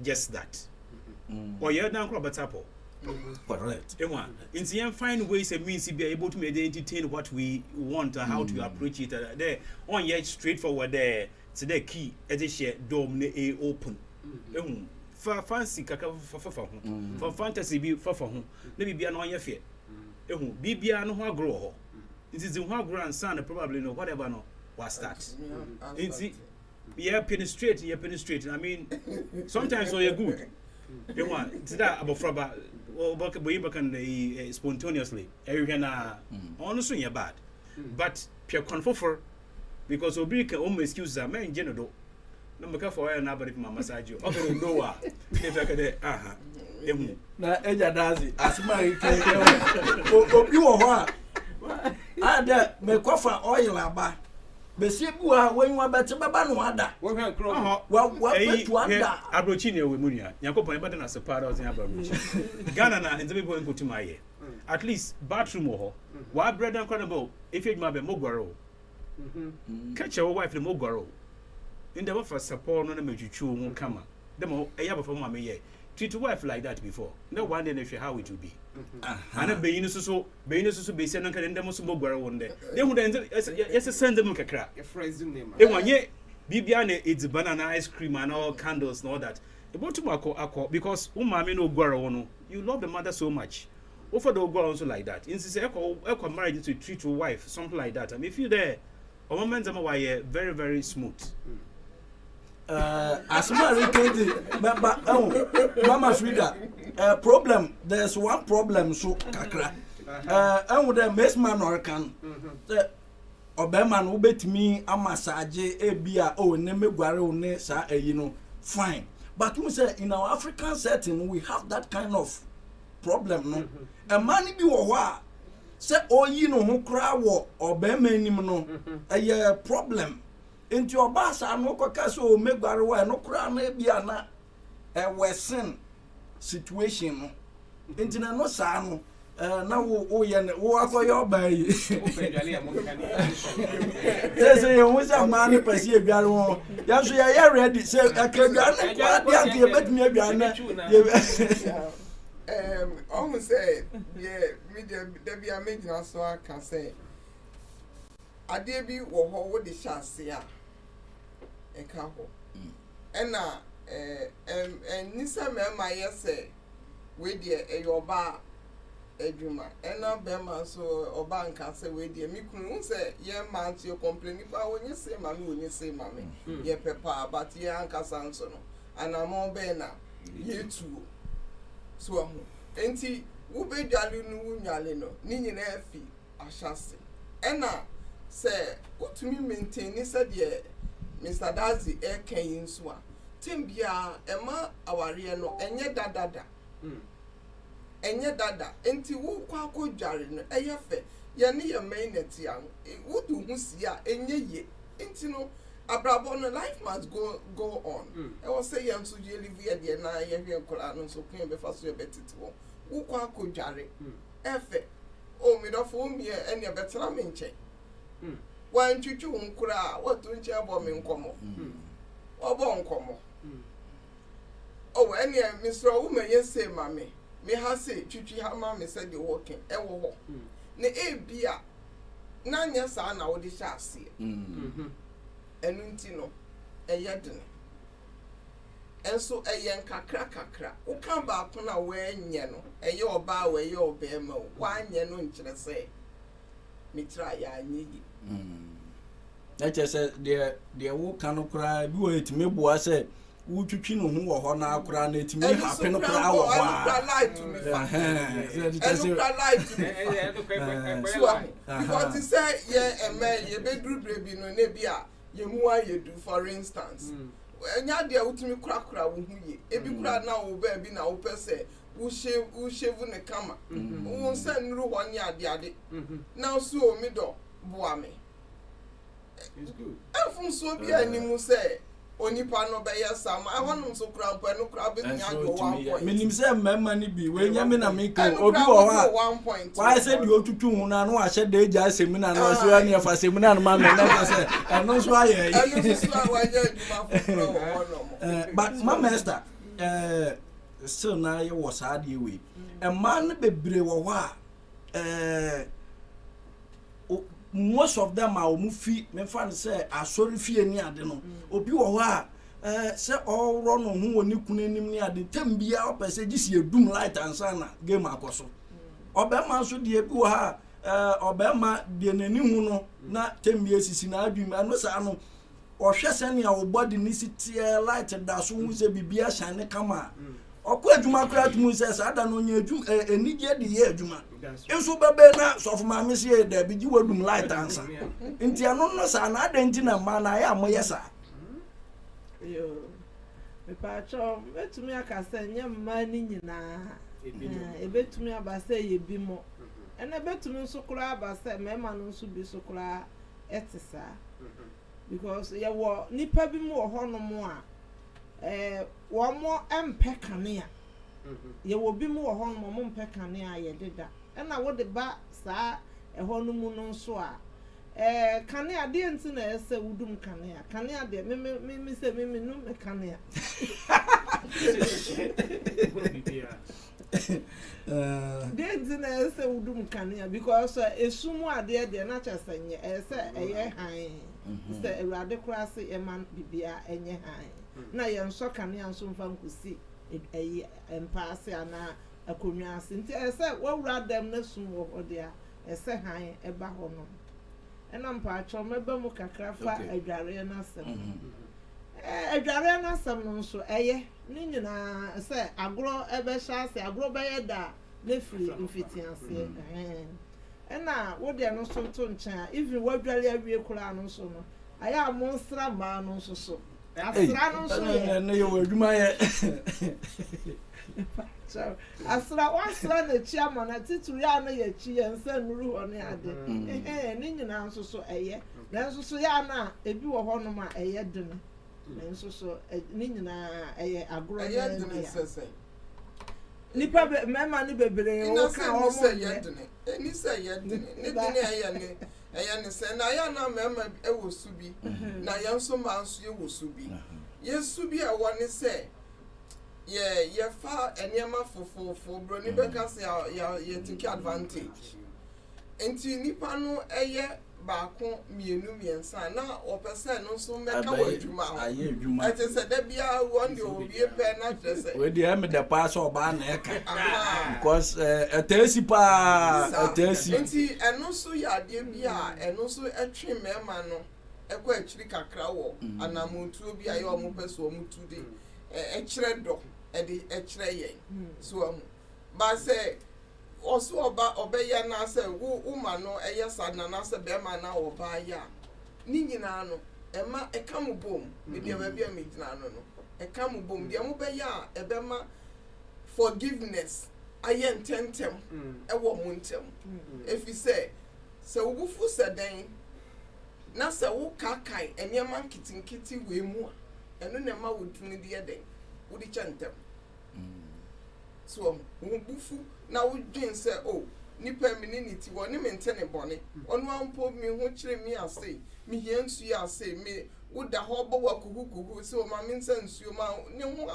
Just that. Or you're down Robert Apple. Correct. In the find ways and means to be able to entertain what we want and how to approach it. There on yet straightforward there. So the key as a share dome a open. Fancy kaka for fantasy be for maybe be an on your fear. Bibia no ho grow. It is the ho grow son probably no whatever no was that. It's yeah penetrate. I mean sometimes so you're good. You want to that about fraba or can spontaneously. Every na honestly you're bad. But pure conform because Obi can almost excuse that man general. No make for nobody for massage you. Okay, no if I could na eja dazi asma ike obi wo ho a ada me kofa oil aba be se bua wenwa bete baba no ada Wo hwan kro. wa betu ada abrochi ne we munua yakopon ebe na separa ozin abrochi Ghana na nze bebo nkotu maye at least bathroom ho wa bread and credible if you ma be mogwaro catch your wife the mogwaro in the for support no na metwitwu ho kama dem eya before ma me ye treat wife like that before no one day how it will be and beyin so be say no kan dem so mogwaro won there they hu yes send them kakra Your friends name. e wanye bibia na it's banana ice cream and all candles and all that about to akọ because umama no gwaro no you love the mother so much offer the gwaro also like that in say echo marriage to treat your wife something like that. I mean if you there o moment am why very very smooth. Asma Rikedi Mama Frida problem there's one problem so kakra with the best man or can Oberman who bet me a massage ebia oh nemegware ne sa fine but we say in our African setting we have that kind of problem no a man bi wo wa say oyi no ho kra wo Oberman nim no a problem into your bass and no so megware no kra na ebia na a worsen situation no into no sa no na wo ye wo akoyo ba yi Open Jali and Monkani. say you want a man pesi aduane ho ya so ya ready say akeduane kwa dia ke betumi aduane Almost say, yeah, media, there be a major so I can say. I dare be what the shall say, a couple. And Nisa Mamma, yes, say, with your bar, a dreamer, and now Bema so or bank can say, with dear Mikun say, yeah, man, you complain about when you say, mammy, when you say, mammy, yeah, papa, but yeah, Uncle Sanson, and I'm on Bena, you too. So enti wo be dwale no wo nwale no ni nyina afi ahyase ena se utumi maintain se de Mr. Dazi e kan nso a tembia ema aware no enye dadada enye dada enti wo kwa akodware no eye fe ye ne ye mainnet ya wo du hu si a enye ye enti no abrabo no life must go on. I was say yam so je live here there na ye hwe nkora no so kun be fa so ye betiti wo wo kwa akodware efe o mi do fo mi e ne betera me nche wan twitwu nkora wo to nche abo me nkomo obo nkomo o we ne misro wo me yese ma me ha se twitwi ha ma me se de working e wo ho ne e bia na nya sa na wo de sha ase enunti no eyedene enso eyen kakra wo kan ba ko na we nye no eye oba we ye oba ma wa nye no nkire se mitra ya anyi na chese de wo kan kra bi wo etime boa se wo twitwi no ho wo ho na akra na etime happen no kra wo ho because say ye eme ye bedru brebi no na bia ye mu aye do for instance enya de utimi kura wo hu ye ebi kura na wo ba bi na wo pese wo shevu ne kama wo nsa nru ho ne ade na so o mi do boa me It's good. Efun so bi animu say onipa no be yesam ahonu so kura mpa no kura be nya go 1 point minim say memma ni bi we nya me na me kan obi wo ha 1 point why say di otutu hu na no ahye de ja semina no so ya ne fa semina no ma me na say eno so aye eno so awanya djuma foforo wo no but mama Esther still na ye wo sa de we e man bebre wo ho a most of them are mufi me fan say asori fie ni ade no obi wo ho a say all run hu woni kunanim ni ade tambia opese gisi edum light ansana game akoso obema so de bi wo ha obema de nani hu no na tambia sisi na adwum ano sa no ohwe sene a wo body ni sitie light da so hu se bibia shane kama okwa adwuma kra tumu se sa da no nya adwum enige de ye adwuma enso bebe na so for ma se da bi ji wadum light ansa nti ano no sa na da nti na ma na ya moye sa yo me pa cho betumi akasa nya mma ni nyina ebetumi abasa ye bi mo ena betumi nso kura abasa mema no nso bi so kura etisa because ye wo nipa bi mo ho no mo a wo mo empe kanea ye wo bi mo ho no mo empe kanea ye deda ena wo de ba saa ho no mu no nso a kanea de nti na ese wudum kanea de me se me no me kanea de nti na ese wudum kanea because esumu ade de na chesenye ese eye han se ewrade kurase e man bibia enye han na ye nso kanea nso mfa nkusi eye empase ana akonwa ase nti ese wawradam na sum wo hode a ese han eba ho no ena mpa acho meba mu kakra fa adware na asem adware na asem no nso eye ni nyina se agro ebe sha ase agro be ye da na firi mfiti ase ena wo de no so to ncha even wadware awie kura no so no aya monstra ma no so so asra no so ye na ye wadwuma ye so asra na chiama na tituru ya na ye chi ye nsa nuru ho ne ade ni nyina nso so eye na nso so ya na ebi wo ho no ma eye dene na nso so ni nyina eye agro eye dene sese nipa mema ni bebre o ka o mo eni say yedene ne dene eye ne se na ya na mema e wo subi na ya nso ma nso ye wo subi yesu bi a woni se ye fa eniema fofofo bro ni beka se ya take advantage enti nipa no eye baako mienu miensa na opese no so meka wadwuma aye adwuma ati se da bia won de obi pe na trese we dey me the pass oba na eka because atesi pa atesi enti eno so ya de bia eno so etwe mema no ekwa akiri kakra wo anamontuo bi aye o mo pese o mutu de ekire do ede ekire yen so amu ba se oso oba ya na se wo ma no eye sadna na se be ma na oba ya ni nyina no ema eka mu bom me de ba bia me gyina no no eka mu bom de mo be ya e be ma forgiveness aye ntentem e wo mu ntem efi se wo fu se den na se wo kakai eniema nkitinkiti we mu a eno na ma wo tuni de den wo di chantem so wo bufu na wo dwen se nipa meninity woni mentene bone onu ampo mi ho kire mi ase mi hiensu ya ase mi wo da ho bo wa kukuku se o ma mi nsansu ma ne ho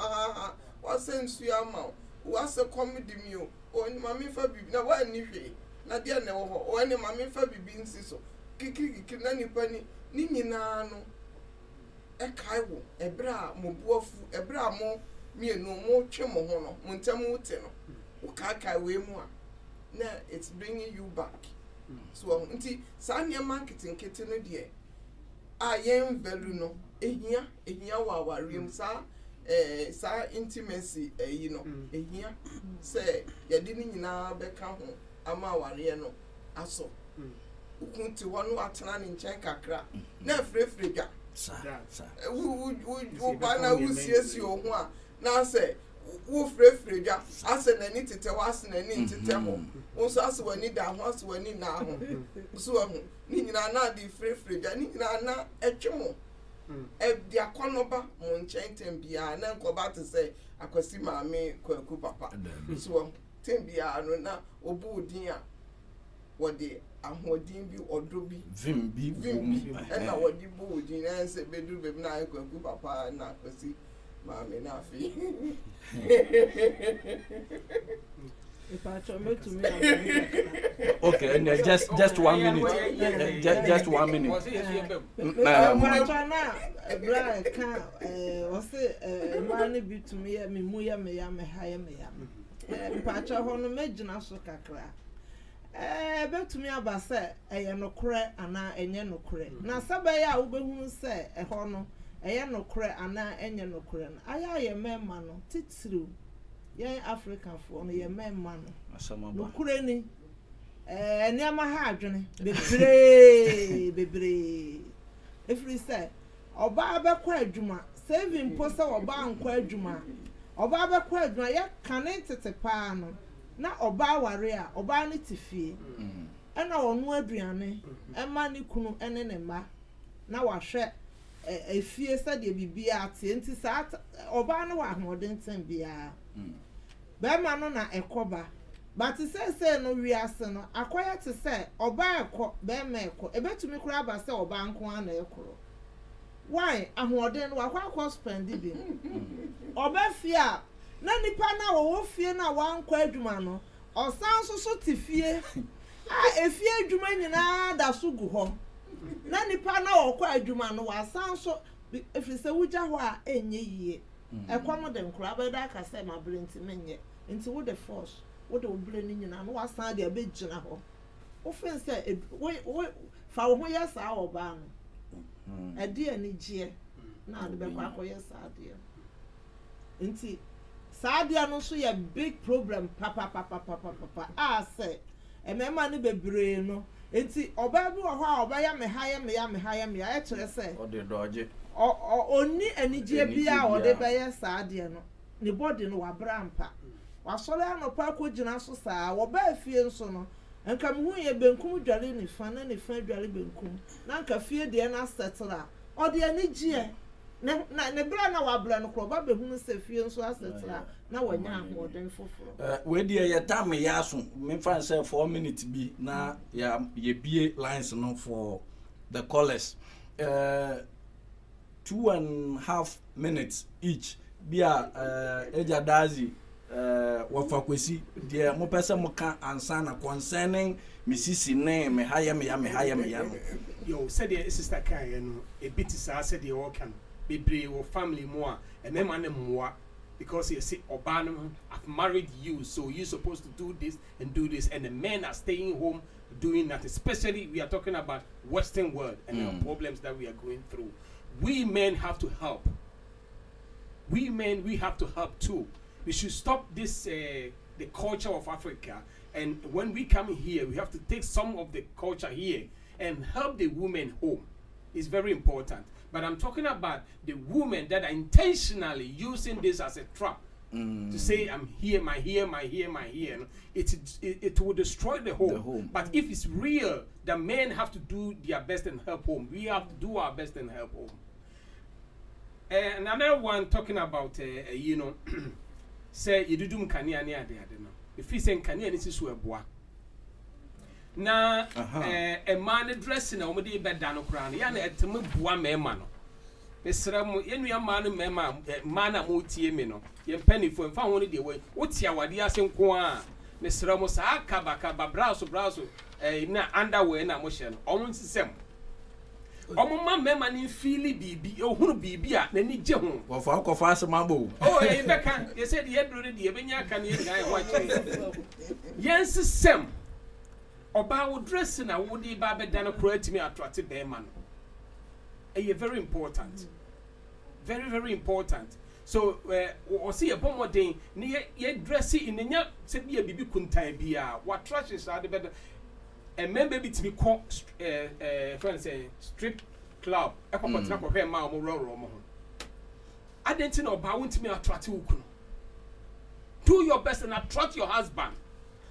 wa sansu ya ma wa se comedy mi o ni ma mi fa bibi na wa ni hwe na dia na wo ho o ni ma mi fa bibi nsi so kiki na nipa ni nyina no e kai wo ebra mo buafu ebra mo mienu mo twe mo ho no mo ntam wote no ukaka we mu a na it's bringing you back so nti sa nya marketing kete no de a yen value no ehia wa warem sa intimacy no ehia say yede ni nyina beka ho ama ware no aso ukunti wono atena ne nchen kakra na frefre dwa sa wo ba na wusiesi o ho a na say wo frefre dwa ase na ni tete wa ase na ni tete ho wo so ase wani da ho ase wani na ho so ho ni nyina na di frefre dwa ni nyina na etwemo e di akonoba mo nchen tembia na nkoba te say akwasi maame kwaku papa so tembia no na obu din a wode ahodin bi odo bi vim bi na wode bu din na se bedu be na kwaku papa na akwasi maame na afi okay and just 1 minute just 1 minute na ebra ka o se mani bi to me me mu ya me ha ya me mpacha ho no magina so kakra betumi aba se eye nokore ana enye nokore na saba ya wo behunu se ho no eye nokore ana enye nokore na aya ye memma no titiru yen African fo no ye memma no nokore ni eniama ha adwene bebre efri se oba abekwa adwuma saving posa oba ankwa adwuma oba abekwa adwuma ye kane tete pa no na oba ware a oba ne tifie ena onu aduane ema ne kunu ene ne ma na wahwe efie sade bibia ate nti sa oba ne wa ahoden tem bia be ma no na ekoba but say no wiase no akoya te say oba ekọ be ma ekọ ebetumi kura ba say oba nko ana ekoro why ahoden no akwa spend bi oba fia na nipa na wo fie na wankọ adwuma no osan so tifie efie adwuma nyina da so gu ho na nipa na okọ adwuma no wasan so efise wugya ho a enye yie ekọ no de nkura ba da ka say ma brenti menye nti wo the force wo de obre ni nyina no wasan de abegina ho wo fen say wo fa wo ho yesa oba no ade ani gie na ade be kwa akoye sa ade nti Sadia no so ya big problem papa say emema ne bebre no enti oba bi wo ho a oba ya me ha ya kire say o de doje oni anigye bia o de be ya sadia no ne body no wa brampa wa sole anopa ko gina so saa wo ba fie nso no enka me hu ye benkum dwale ni fa na ni fa dwale benkum na nka fie de na settle a o de anigye ne bra na wabra no kro ba behunu se fie nso asetra na wanya ahoden foforo we dey ye time ya so me fan say 4 minutes bi na ya ye bie lines no for the callers 2.5 minutes each bia eja dazi wafa kwesi de mo pese mo kan ansa na concerning misisi ne me haye me ya yo said the sister kai no a bit sa said the work can be brave or family more and them and more because you see Obama I've married you so you're supposed to do this and the men are staying home doing that, especially we are talking about Western world and the problems that we are going through. We men have to help. We men, we have to help too. We should stop this the culture of Africa, and when we come here we have to take some of the culture here and help the women home. It's very important. But I'm talking about the women that are intentionally using this as a trap to say I'm here, my here. It will destroy the home. But if it's real, the men have to do their best and help home. We have to do our best and help home. Another one talking about say you do kania near there. If you say kania, this is where boy. Na a man dressing a modi bed down crown. Yana at me boa me mano. Mesram yenu man mema mana motie me no. Ye penny for and found one the way. What's ya wadia senkoa? Mesram sa kabaka braso na underwear na motion. Almost the same. Omama mema ni feel bibi ohunu bibi a na ni je ho. Wo fa ko fa asema bo. Oh ye beka ye said ye do the ye benya kan ye guy watch. Yes sem. Oba wo dress na wo di ba be dan kro atimi attractive be man. Very important. Very, very important. So o see a bomodin ni ye dress in nya se bia bibi kuntan bia what trash is at the bed. And member be to be called friends say strip club. E ko na ko hwe ma mo ro mo. Adentin oba won't me attract you. Do your best and attract your husband.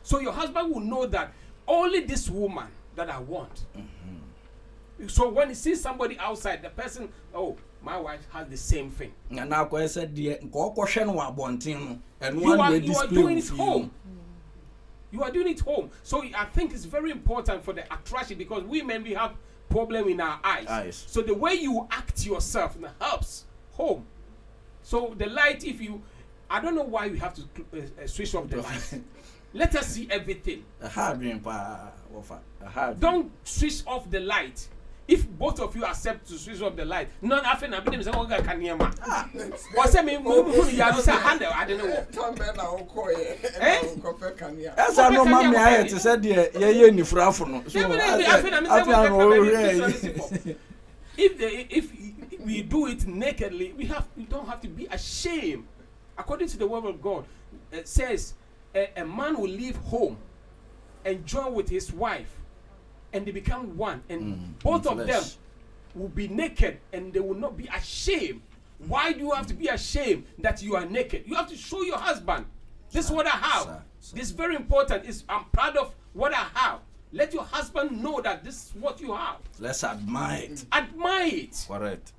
So your husband will know that only this woman that I want. So when he sees somebody outside, the person, oh, my wife has the same thing. And now I said the question wa bontin and you are doing it home. You are doing it home. So I think it's very important for the attraction because we men we have problem in our eyes. So the way you act yourself helps home. So the light, if you, I don't know why you have to switch off the light. Let us see everything. Don't switch off the light. If both of you accept to switch off the light, none after I've been saying, "Oh, can you man?" What's that mean? You say handle. I don't know. As I know, mommy, I had to say, "Yeah, ni frafo no." If we do it nakedly, we don't have to be ashamed. According to the word of God, it says a man will leave home and join with his wife. And they become one, and both of them will be naked, and they will not be ashamed. Why do you have to be ashamed that you are naked? You have to show your husband, this is what I have. This is very important. I'm proud of what I have. Let your husband know that this is what you have. Let's admire it. Admire it. Correct.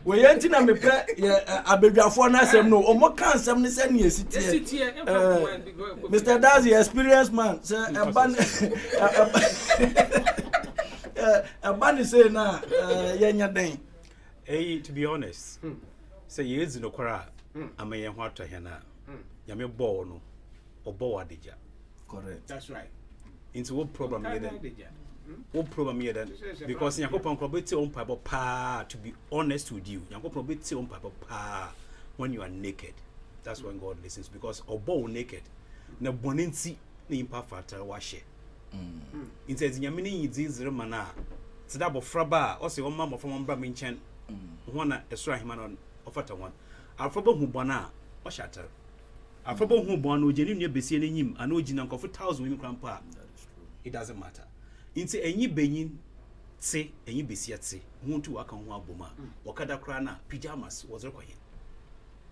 We yanti na me pre abedwafo na asem no omo kan asem ne se ne esitie Mr. Dazi experienced man say ebani say na yenya den to be honest say yezi no kwara amaye ho ato he na ya me ball no obo wadeja. Correct, that's right. Into what problem here then? What problem here then? Because Yankopon probably on paper pa, to be honest with you, Yankopon probably on paper pa when you are naked. That's when God listens. Because obo naked, na boninti ni imperfect wash it. It says Yamini is Romana. Sedabo Fraba, also one mamma from one Braminchen, one extra him on offer one. Alphaba Hubana, or shatter. Alphaba Hubon, who genuinely be seeing him, and no Jinanko for 1,000 women grandpa. It doesn't matter. Into any benin say any besiatse, won't to aka one boma, Wakada Krana, pajamas was required.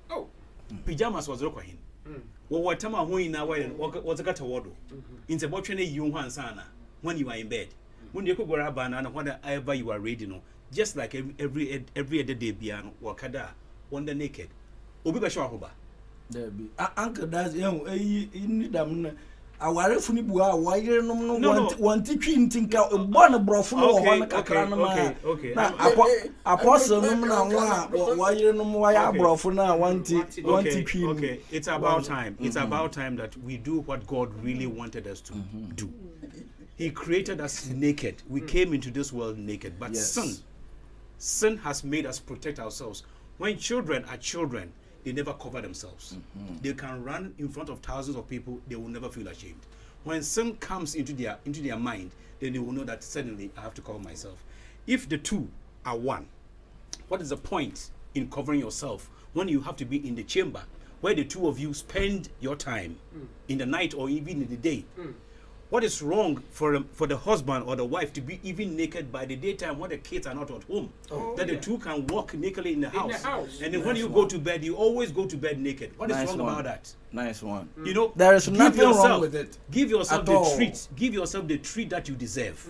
Oh, pajamas was required. Well, what time I went now was a got a waddle. Into watching a young one sana when you are in bed. When you could grab an and whatever you are reading, just like every other day biano wakada wonder naked obi be show ahoba there be uncle that's need them aware funi bu a wire no want twi ntinka bon brofo no ho na kakra no ma na apostle no na wa wire no wire brofo na want twi. Okay, it's about time. It's about time that we do what God really wanted us to do. He created us naked. We came into this world naked, but sin has made us protect ourselves. When children are children, they never cover themselves. They can run in front of thousands of people, they will never feel ashamed. When sin comes into their mind, then they will know that suddenly I have to cover myself. If the two are one, what is the point in covering yourself when you have to be in the chamber where the two of you spend your time in the night or even in the day? What is wrong for the husband or the wife to be even naked by the daytime when the kids are not at home? That the two can walk nakedly in the house. And then when you go to bed, you always go to bed naked. What is wrong about that? Nice one. You know, there is nothing wrong with it. Give yourself the treat. Give yourself the treat that you deserve.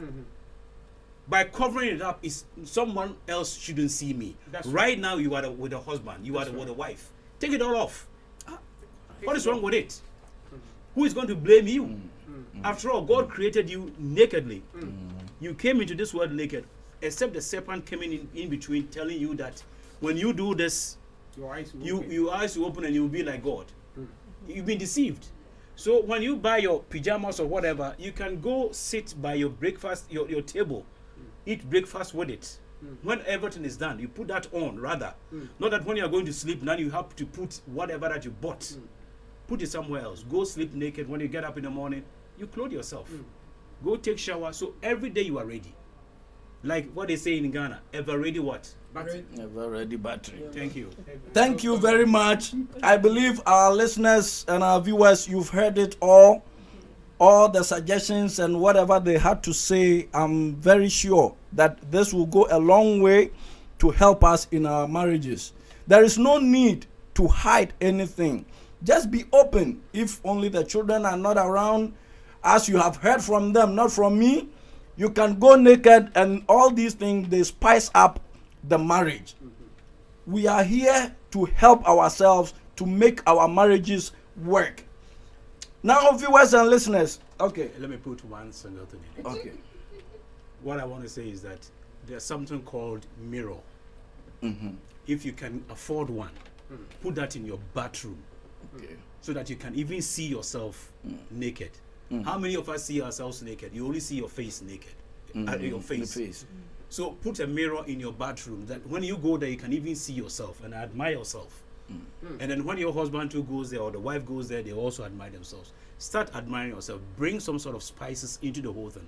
By covering it up, is someone else shouldn't see me. Right now, you are with a husband. You are with a wife. Take it all off. What is wrong with it? Who is going to blame you? After all, God created you nakedly. You came into this world naked, except the serpent coming in between, telling you that when you do this, your eyes will open and you will be like God. You've been deceived. So when you buy your pajamas or whatever, you can go sit by your breakfast, your table, eat breakfast with it. When everything is done, you put that on rather. Not that when you are going to sleep, now you have to put whatever that you bought. Put it somewhere else. Go sleep naked. When you get up in the morning, you clothe yourself. Go take shower. So every day you are ready. Like what they say in Ghana, ever ready what? Battery. Ever ready battery. Thank you. Thank you very much. I believe our listeners and our viewers, you've heard it all the suggestions and whatever they had to say. I'm very sure that this will go a long way to help us in our marriages. There is no need to hide anything. Just be open. If only the children are not around, as you have heard from them, not from me, you can go naked, and all these things, they spice up the marriage. We are here to help ourselves to make our marriages work. Now, viewers and listeners, okay. Let me put one single thing in it. Okay. What I want to say is that there's something called mirror. If you can afford one, put that in your bathroom. Okay. So that you can even see yourself naked. How many of us see ourselves naked? You only see your face naked. Your face. So put a mirror in your bathroom that when you go there, you can even see yourself and admire yourself. And then when your husband too goes there or the wife goes there, they also admire themselves. Start admiring yourself. Bring some sort of spices into the whole thing.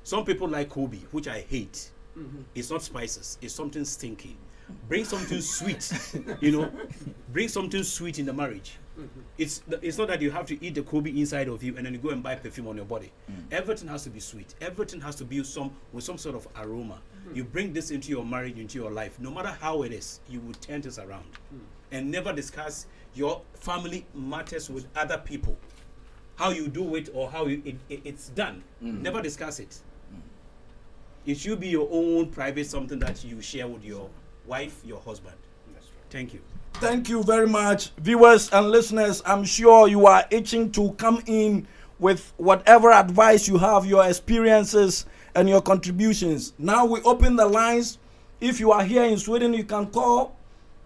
Some people like Kobe, which I hate. It's not spices. It's something stinky. Bring something sweet. Bring something sweet in the marriage. It's not that you have to eat the Kobe inside of you and then you go and buy perfume on your body. Everything has to be sweet. Everything has to be with some sort of aroma. You bring this into your marriage, into your life. No matter how it is, you will turn this around. And never discuss your family matters with other people. How you do it or how it's done. Never discuss it. It should be your own private something that you share with your wife, your husband. Thank you. Thank you very much, viewers and listeners. I'm sure you are itching to come in with whatever advice you have, your experiences and your contributions. Now we open the lines. If you are here in Sweden, you can call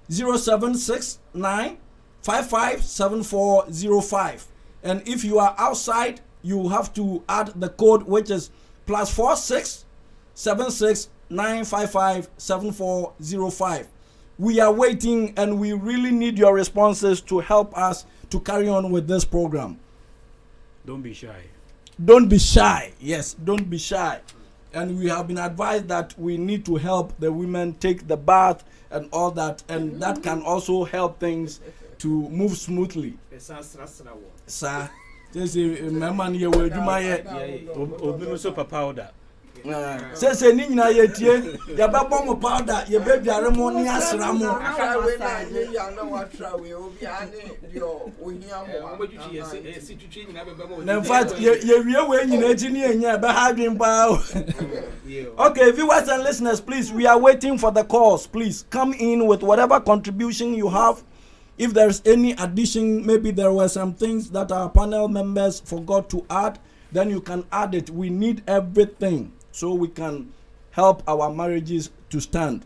0769 557405. And if you are outside, you have to add the code, which is +46 76 955 7405. We are waiting and we really need your responses to help us to carry on with this program. Don't be shy. Don't be shy. Yes, don't be shy. And we have been advised that we need to help the women take the bath and all that. And that can also help things to move smoothly. Sir, this is a man here where you might powder. Say ni nyina yetie ya bebo mo powder ye be dware mo ni asra mo. Try we na ye ya na wa try we obi ane dio ohia mo. In fact, ye wie we nyina ji ni enya be ha dwen pa. Okay, viewers and listeners, please, we are waiting for the calls. Please come in with whatever contribution you have. If there's any addition, maybe there were some things that our panel members forgot to add, then you can add it. We need everything so we can help our marriages to stand.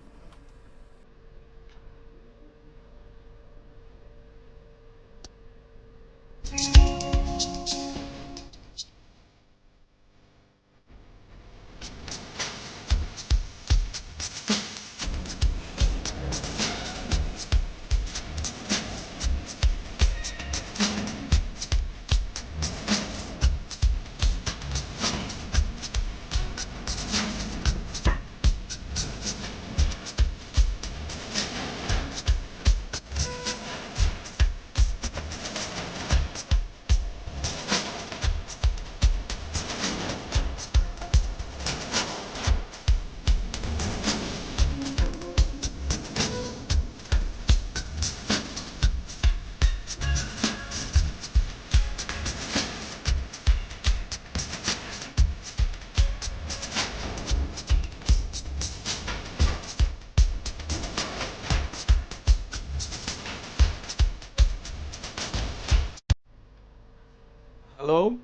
Hello?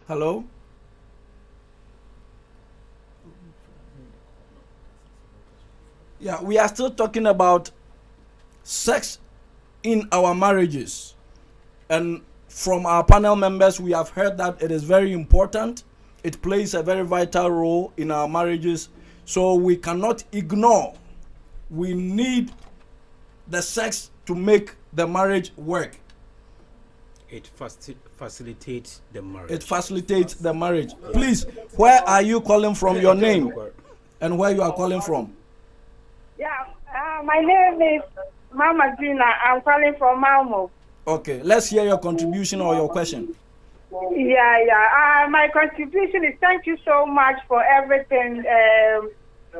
Hello? Yeah, we are still talking about sex in our marriages. And from our panel members, we have heard that it is very important. It plays a very vital role in our marriages. So we cannot ignore. We need the sex to make the marriage work. It facilitates the marriage. It facilitates the marriage. Please, where are you calling from? Your name and where you are calling from? Yeah, my name is Mama Gina. I'm calling from Malmo. Okay, let's hear your contribution or your question. Yeah. My contribution is thank you so much for everything.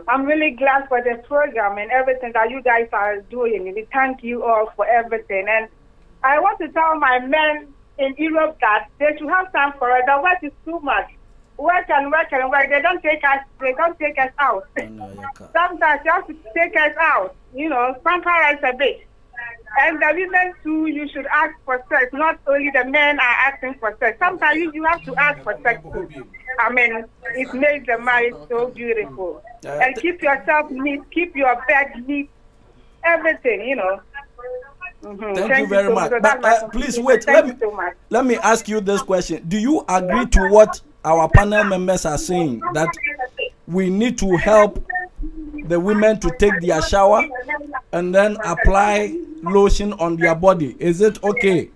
I'm really glad for the program and everything that you guys are doing. We thank you all for everything. And I want to tell my men in Europe that they should have time for us. The work is too much. Work and work and work. They don't take us out. Sometimes you have to take us out, pamper us a bit. And the women too, you should ask for sex. Not only the men are asking for sex. Sometimes you have to ask for sex too. I mean, it makes the marriage so beautiful. And keep yourself neat, keep your bed neat, everything, Thank you very much. But please wait. Let me ask you this question. Do you agree to what our panel members are saying, that we need to help the women to take their shower and then apply lotion on their body? Is it okay?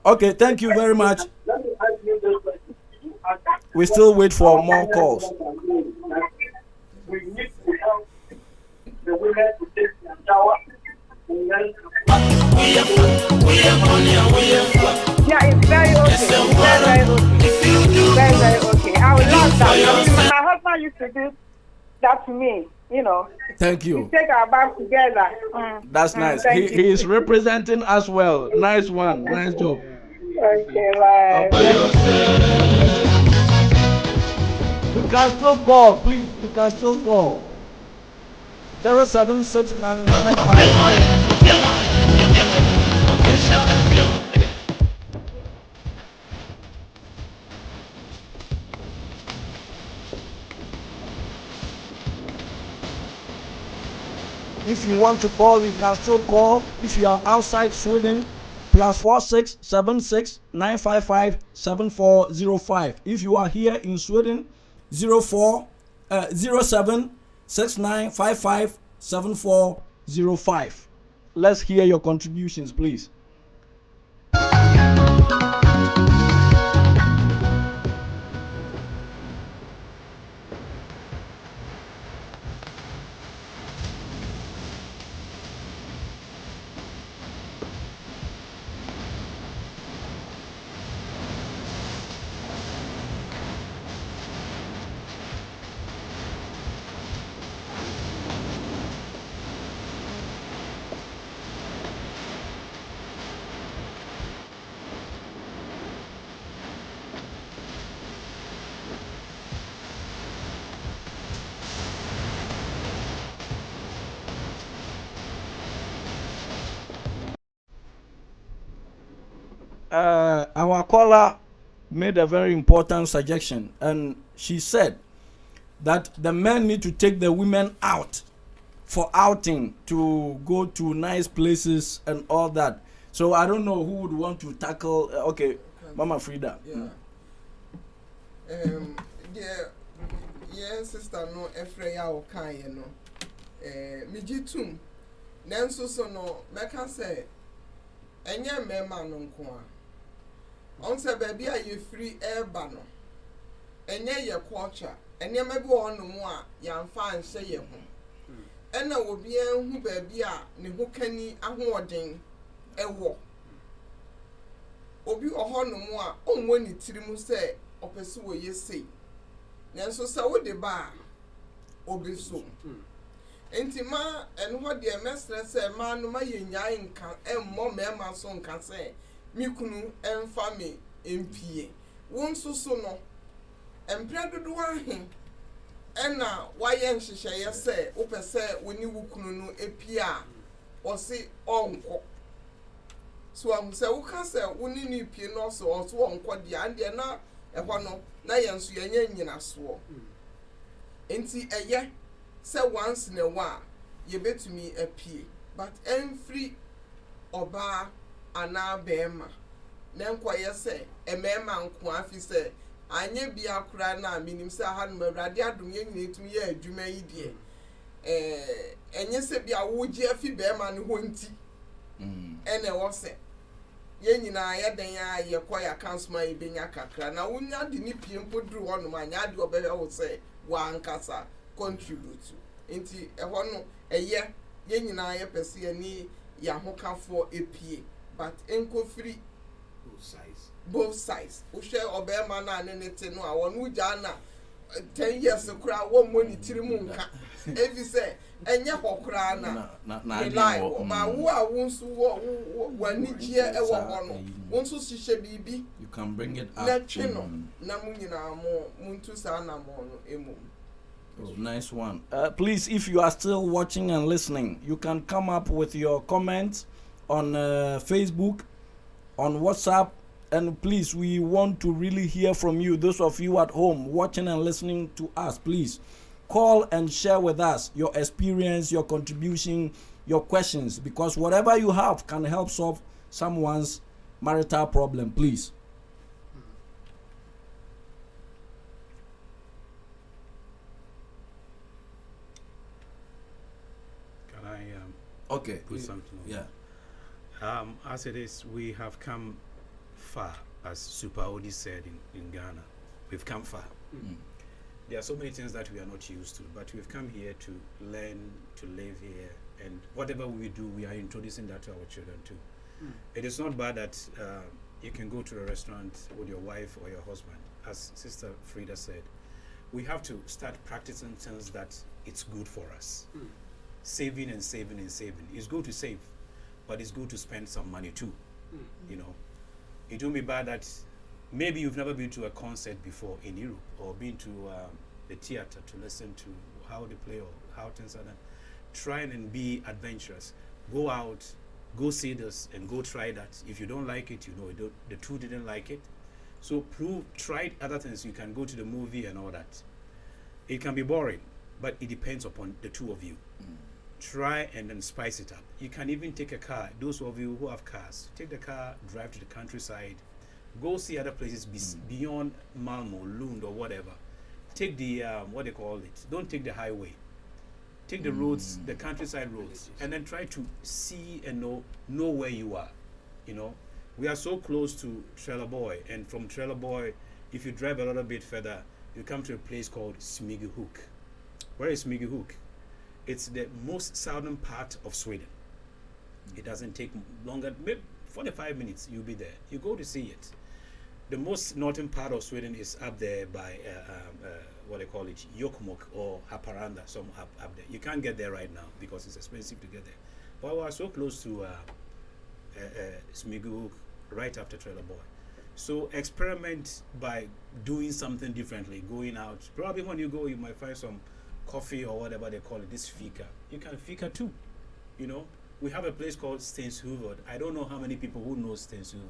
Okay, thank you very much. We still wait for more calls. We need to help the women to take their shower. Yeah, it's very okay. Very okay. I would love that. My husband used to do that to me, Thank you. We take our bath together. That's nice. He is representing us well. Nice one. Nice job. Okay, bye. You can still call, please. You can still call. 0769955. If you want to call, you can still call. If you are outside Sweden, +46 76 955 7405. If you are here in Sweden, 07 6955 7405. Let's hear your contributions, please. our caller made a very important suggestion, and she said that the men need to take the women out for outing, to go to nice places and all that. So I don't know who would want to tackle. Okay, Mama Frida. Yeah. Yeah, sister no efre ya o kan ye no. Mi jitum. Nanso so no meka say enye mema no nko a. On say baby a you free air ba no. Enye ye culture. Enye ma bi wo no mu a yamfa anhye ye ho. Ena obi enhu baby a ne ho kani ahoɔden ewo. Obi oho no mu a onwo ni tirimu say opese wo yesei. Nanso sa wo de ba obi so. Enti ma enho de mesre say ma no ma yenyan nka emmo mema so nka say mi kunu emfa me empie. Won so no empre dodo ahe ena waye nhyehyeye say opese woni wukunu no epie a osi onko. So am say wo ka say woni ni pie no so onko de ande na ehɔ no na yenso yenye nyina so. Enti eye say once in a while ye betumi apie, but every oba ana bema na nkoye say emema nko afi say anye bia kura na minim say ha no awurade adom ye nyina etumi ye adwuma yi de enye se bia woji afi bema ne ho nti ene wo say ye nyina ye den ya ye koya kansma ye benya kakra na wonya de ni pie mpoduru hono ma nya de obehwe wo say wa ankasa contribute nti ehɔ no eye ye nyina ye pese ye ni ya hokafo epie, but enko free both sides wo hwe obema na ne te no a wonu gya na 10 years kura wo moni tirimu nka evi say enye hokura na rely ma wo a wonso wo wani gie e wo ho no wonso hihye bibi You can bring it up. na twe no na mu nyina mo muntu sa na mo no emu. Oh, nice one. Please, if you are still watching and listening, you can come up with your comments on Facebook, on WhatsApp, and please, we want to really hear from you. Those of you at home watching and listening to us, please call and share with us your experience, your contribution, your questions, because whatever you have can help solve someone's marital problem. Please. Okay. Put something on. Yeah. As it is, we have come far, as Super Odi said in Ghana. We've come far. There are so many things that we are not used to, but we've come here to learn, to live here, and whatever we do, we are introducing that to our children too. It is not bad that you can go to a restaurant with your wife or your husband. As Sister Frida said, we have to start practicing things that it's good for us. Saving and saving and saving. It's good to save, but it's good to spend some money too. You know, it won't be bad that maybe you've never been to a concert before in Europe or been to the theater to listen to how they play or how things are done. Try and be adventurous. Go out, go see this and go try that. If you don't like it, you know the two didn't like it. So try other things. You can go to the movie and all that. It can be boring, but it depends upon the two of you. Try and then spice it up. You can even take a car. Those of you who have cars, take the car, drive to the countryside, go see other places beyond Malmo, Lund, or whatever. Take the what they call it. Don't take the highway. Take the roads, the countryside roads, and then try to see and know where you are. You know, we are so close to Trelleborg, and from Trelleborg, if you drive a little bit further, you come to a place called Smygehuk. Where is Smygehuk? It's the most southern part of Sweden. It doesn't take longer, maybe 45 minutes, you'll be there. You go to see it. The most northern part of Sweden is up there by, what they call it, Jokkmokk or Haparanda, some up there. You can't get there right now because it's expensive to get there. But we are so close to Smygehuk, right after Trelleborg. So experiment by doing something differently, going out. Probably when you go, you might find some coffee or whatever they call it, this fika. You can fika too, you know. We have a place called Stenshuvud. I don't know how many people who know Stenshuvud.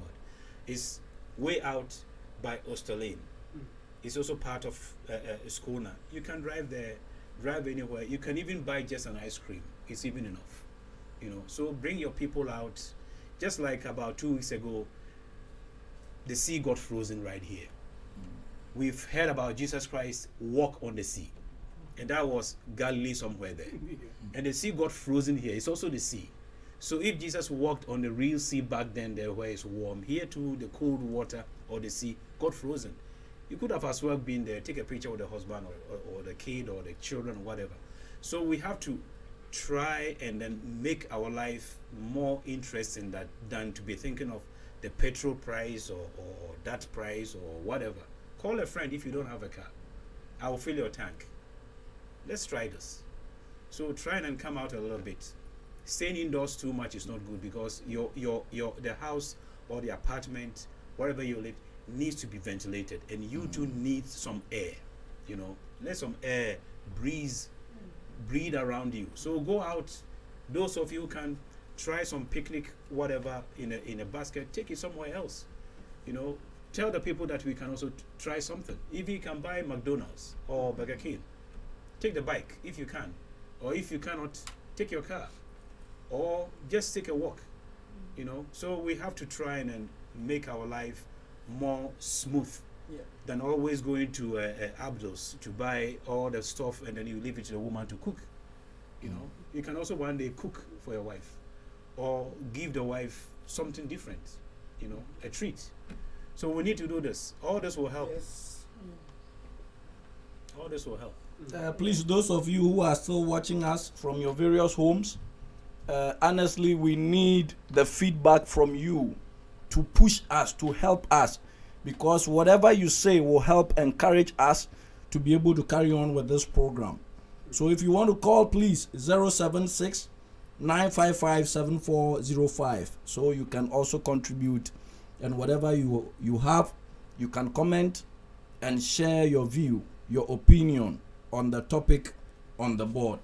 It's way out by Osterlane. It's also part of Skona. You can drive there, drive anywhere. You can even buy just an ice cream. It's even enough, you know. So bring your people out. Just like about 2 weeks ago, the sea got frozen right here. We've heard about Jesus Christ walk on the sea, and that was Galilee somewhere there. And the sea got frozen here. It's also the sea. So if Jesus walked on the real sea back then, there where it's warm, here too the cold water or the sea got frozen. You could have as well been there, take a picture with the husband or the kid or the children or whatever. So we have to try and then make our life more interesting than to be thinking of the petrol price or that price or whatever. Call a friend if you don't have a car. I will fill your tank. Let's try this. So try and come out a little bit. Staying indoors too much is not good, because the house or the apartment, wherever you live, needs to be ventilated, and you too need some air. You know, let some air breathe around you. So go out. Those of you who can try some picnic, whatever, in a basket, take it somewhere else. You know, tell the people that we can also try something. If you can buy McDonald's or Burger King, take the bike if you can, or if you cannot, take your car, or just take a walk. You know, so we have to try and make our life more smooth than always going to Abdul's to buy all the stuff and then you leave it to the woman to cook. You know, you can also one day cook for your wife, or give the wife something different, you know, a treat. So we need to do this. All this will help. Yes. All this will help. Please, those of you who are still watching us from your various homes, honestly, we need the feedback from you to push us, to help us, because whatever you say will help encourage us to be able to carry on with this program. So if you want to call, please 076 955 7405. So you can also contribute, and whatever you have, you can comment and share your view, your opinion on the topic on the board.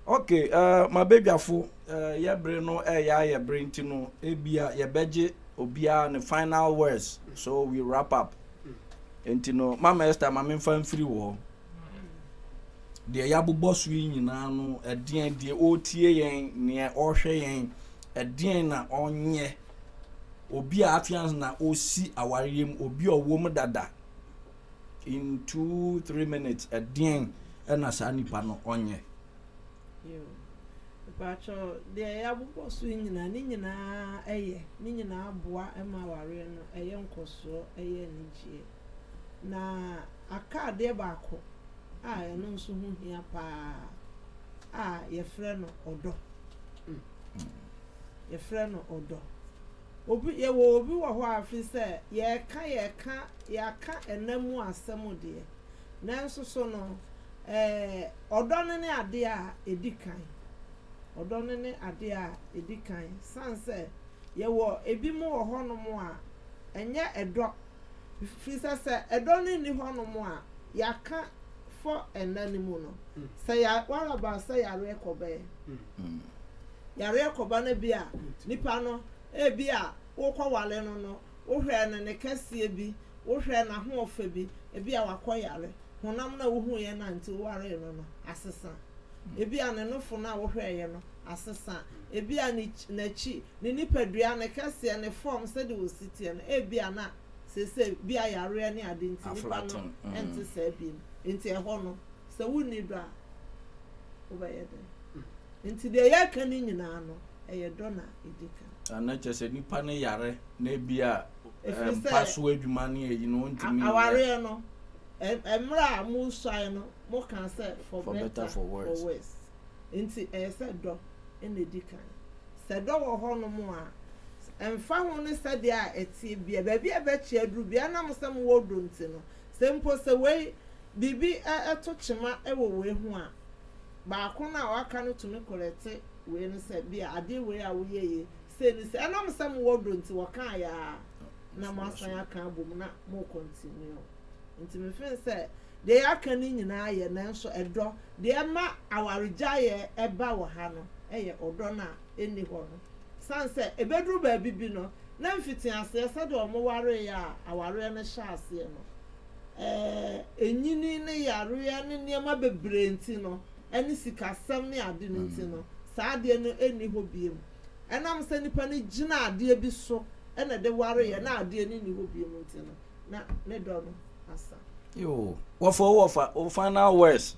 Okay, my baby afu yebre no yebre ntino ebia yebeje obia ne final words, so we wrap up. Ntino Mama Esther mama mfa free wo de yabobɔ so nyina no ɛdeɛn de otie yɛn ne ɔhwɛ yɛn ɛdeɛn na ɔnyɛ obi a afians na osi awarem obi ɔwom dada in 2-3 minutes ɛdeɛn ɛna saa nipa no ɔnyɛ. Pacho de yabubo so nyina ni nyina eye ni nyina aboa ema ware no eye nkoso eye ngie na aka de baako a eno nso hu hia pa a ye frɛ no odo ye frɛ no odo obi ye wo obi wo ho afi sɛ ye ka enamu asɛm de nanso so no odo ne ade a edikan odo ne ade a edikan sanse ye wo ebi mu wo honom a enye edo fi sɛ edo ne ni honom a yaka for enanimu no say ya wara ba say ya rekobe ya rekoba na bia nipa no e bia wo kwawale no wo hwɛ ne kɛse bi wo hwɛ na ho ofa bi e bia wakoyare honam na wo hu ye na nti wo are no asesa e bia ne nofo na wo hwɛ ye no asesa e bia na chi ne nipadua ne kɛse ne form se de wo sitie no e bia na sese bia yare ne ade nti nipa no enti se bi nti ehɔ no sɛ wonni do a wobɛyɛ dɛ nti de yɛ ka ni nyinaa no ɛyɛ dɔ na edika ana kyerɛ nipa ne yare na bia paso adwuma ne yi no ntimi aware no emra a mu suai no mo kan sɛ for better for worse nti ɛyɛ sɛ dɔ na edika sɛ dɔ wɔ hɔ no mo a emfa ho ne sɛ de a ɛtie bia baabi a bɛkyia duru bia na mo sɛ mo wɔ do nti no sɛ mpo sɛ wei bibi eto chima ewo we hu a ba ko na waka no tumi korete we no se bia ade we a wo yeye se ni se anam sam wodo nti waka ya na masan aka abom na mo continue nti me fin se de aka ni nyina ye nanso edo de ma awarija ye eba wo ha no eye odo na eni ho no san se ebedru ba bibi no na mfiti ase said omo ware ya aware ne hye ase no enyini ne yare ne niema bebre nti no eni sikasem ne ade no nti no saa de no eni ho biem enam se nipa ne gina ade bi so ena de ware ya na ade ni ni ho biem nti no na ne do no asa yo wo final words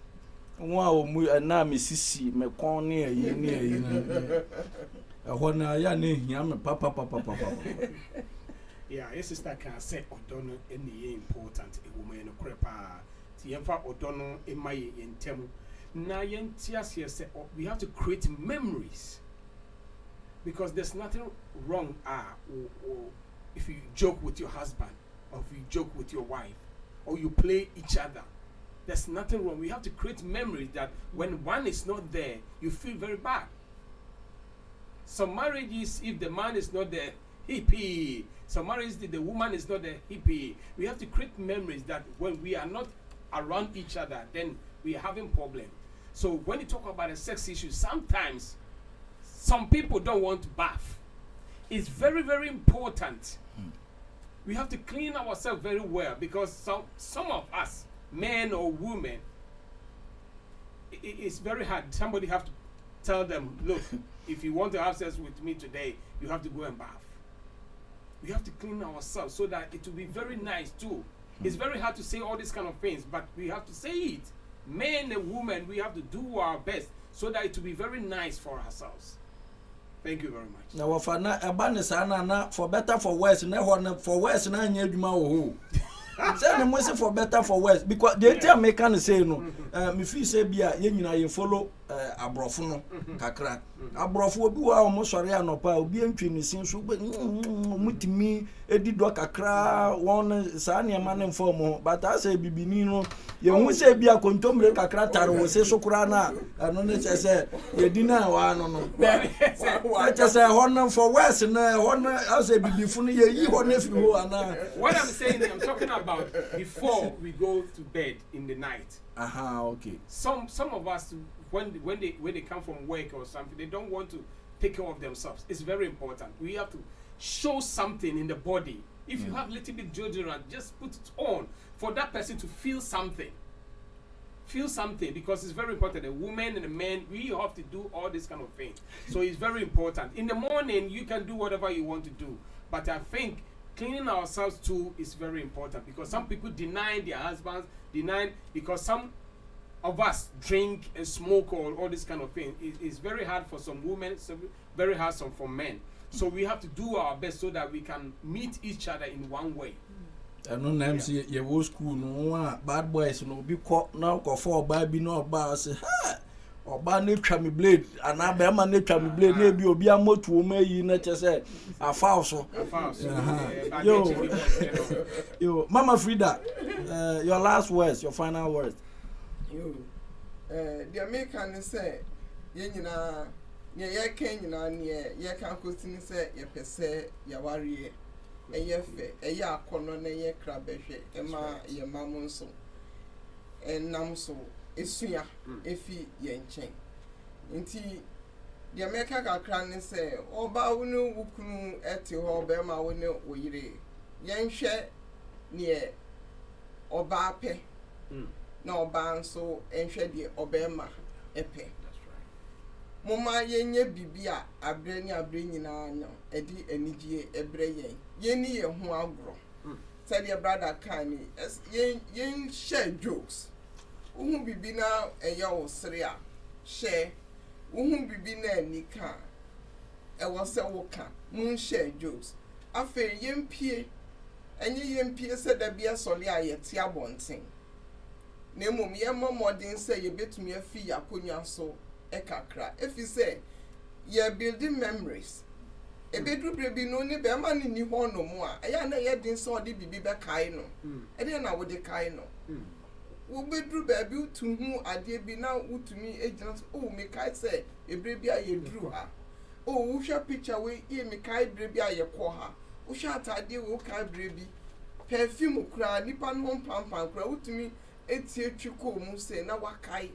won a o mu na me sisi me kon ne ayi ehɔ na ya na ehia me papa yeah yes sister can say odono any important a woman no krepa ti yemfa odono emaye yentem na yentiase say we have to create memories because there's nothing wrong or if you joke with your husband or if you joke with your wife or you play each other. There's nothing wrong. We have to create memories that when one is not there, you feel very bad. Some marriages, if the man is not there, hippie. Some marriages, if the woman is not there, hippie. We have to create memories that when we are not around each other, then we are having problems. So when you talk about a sex issue, sometimes some people don't want to bath. It's very, very important. We have to clean ourselves very well because some of us, men or women, it's very hard. Somebody have to tell them, look, if you want to have sex with me today, you have to go and bath. We have to clean ourselves so that it will be very nice too. It's very hard to say all these kind of things, but we have to say it. Men and women, we have to do our best so that it will be very nice for ourselves. Thank you very much. Now, for na abanisa na for better for worse, na for worse na anya adwuma wo ho. Say me say for better for worse because the thing make can say no. Me feel say bia ye nyina ye follow abrofo no kakra. Abrofo obi wa omo sori anopa obi antwi ne sin so mutimi edi do kakra won sa ne ma ne mfo mo but I say bibini no ye hu say bia kontomre kakra tare wo se so kura na no ne say ye di na wa no no. I say hon for worse na hon I say bibifu no ye yi hon afiri ho ana. What I'm saying, I'm talking about before we go to bed in the night. Okay. Some of us when they come from work or something, they don't want to take care of themselves. It's very important. We have to show something in the body. If you have little bit deodorant, just put it on for that person to feel something. Feel something because it's very important. A woman and a man, we have to do all this kind of thing. So it's very important. In the morning, you can do whatever you want to do, but I think cleaning ourselves too is very important because some people deny their husbands, because some of us drink and smoke or all this kind of thing. It's very hard for some women, very hard for men. So we have to do our best so that we can meet each other in one way. I know names ye wo school no bad boys no bi ko na ko for ba bi no ba say ha oba na twa me blade ana ba ma na twa me blade na bi obi amotu o ma yi na che say afa so yo Mama Frida, your last words, your final words. The American say ye nyina ye kan nyina ne ye kan kwesini say ye pese ya ware eye fe eye akono na ye krabehwe ema ye mamu nso enam so esua efi ye nchen nti the American kakra ne say oba wonu wukunu eti ho be ma wonu oyire ye nhwe ne oba pe na oba nso enhwe de obema epe. Mama yenye bibia abre nyina no edi enigye ebre yeni ye ho agro said your brother can yen share jokes uhu bibi na eya osre a share uhu bibi na anika e wo se wo ka mun share jokes afa yempie enye yempie se da bia sole a yete abonten na mum ye modern say ye betumi afi yakonwa so ekakra efi say ye building memories ebedru brebi no ne be ma ni ho no mu a eya na ye din so de bibi be kai no e de na wo de kai no wo bedru ba bi utuhu ade bi na utumi ejina so o me kai say ebrebi a ye dru ha o wo hwa picture we e me kai brebi a ye ko ha wo hwa atade wo kai brebi perfume kura nipa no pampan kura utumi etie twiko mu say na wakai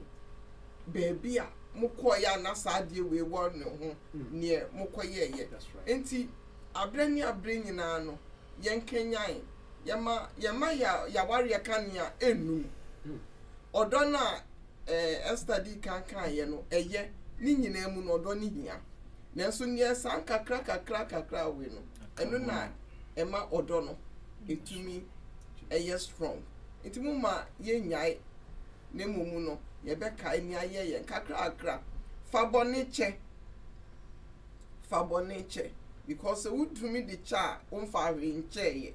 baby a mukoya na sadie we won ne ho ne mukoye ye enti abre nyinaa no yenkenyan yama ya ware kania enu odo na study kan ye no eye ni nyinaa mu no odo ni hia nanso ne san kakra we no eno na ema odo no etumi eye strong etimu ma ye nyai ne momu no ye be kai ni aye ye kakra fabone che because we do me the cha on fa we nche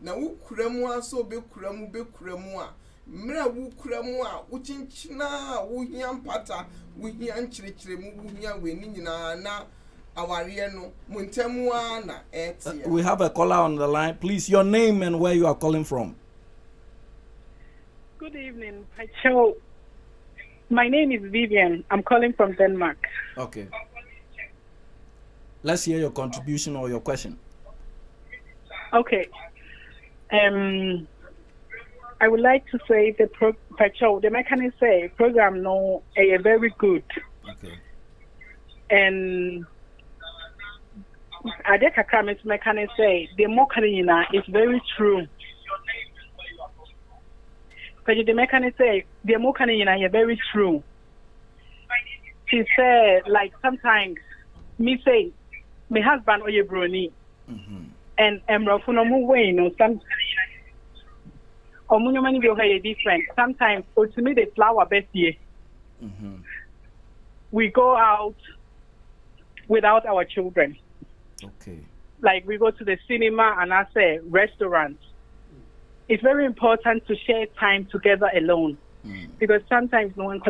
na wo kuramu aso be kuramu a mra wo kuramu a wo chinchina wo hia mpata wo hia nchirechire wo hia we ni nyina na aware no muntamu na etia. We have a caller on the line. Please, your name and where you are calling from. Good evening, Pacho. My name is Vivian. I'm calling from Denmark. Okay. Let's hear your contribution or your question. Okay. I would like to say the mechanic say program no very good. Okay. And Adeka Kramit's mechanic say the mokanina is very true. But the mechanic say the mokanina is very true. She said like sometimes me say my husband oye brony and emrofuno way no some omunyomani be okay different. Sometimes to me the flower best year. We go out without our children. Okay. Like we go to the cinema and I say restaurants. It's very important to share time together alone. Because sometimes no one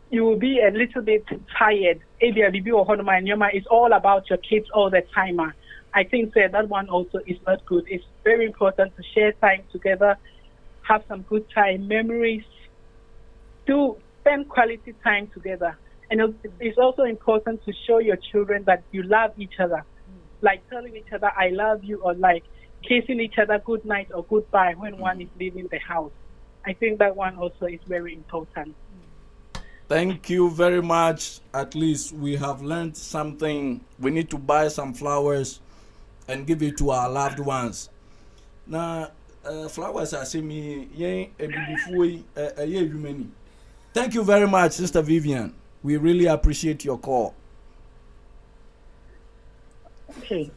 you will be a little bit tired. It's all about your kids all the time. I think that one also is not good. It's very important to share time together, have some good time, memories, to spend quality time together. And it's also important to show your children that you love each other. Like telling each other, I love you, or like kissing each other good night or goodbye when one is leaving the house. I think that one also is very important. Thank you very much. At least we have learned something. We need to buy some flowers and give it to our loved ones. Now, flowers are me. Thank you very much, Sister Vivian. We really appreciate your call. Okay.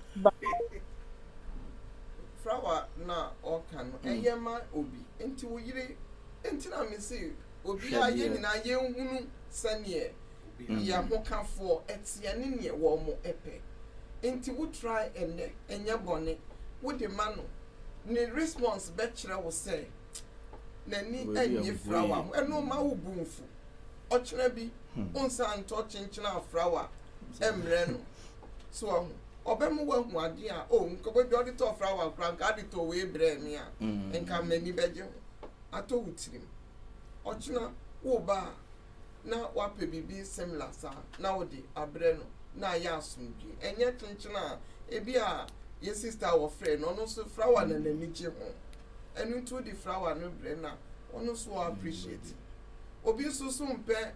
Flower na okan eyema obi enti wo yire enti na me say obi aye nyina ye hunu sane ya hokafo etia ne ne wo mo epe enti wo try enye bone wo de mano ne response be kire wo say nani enye flower eno ma wo bunfu ochina bi onsa nto chinchina flower emre no so obemu wa hu ade a nko be odi to flower kran ka ade to we bre me a enka mani beje ato wutirim ochina wo ba na wa pe bibi similar sa na wo di abre no na ya asumbi enye chinchina ebi a ye sister wo friend no so flower na nani je ho enu to di flower no bre na ono so appreciate obi so mpe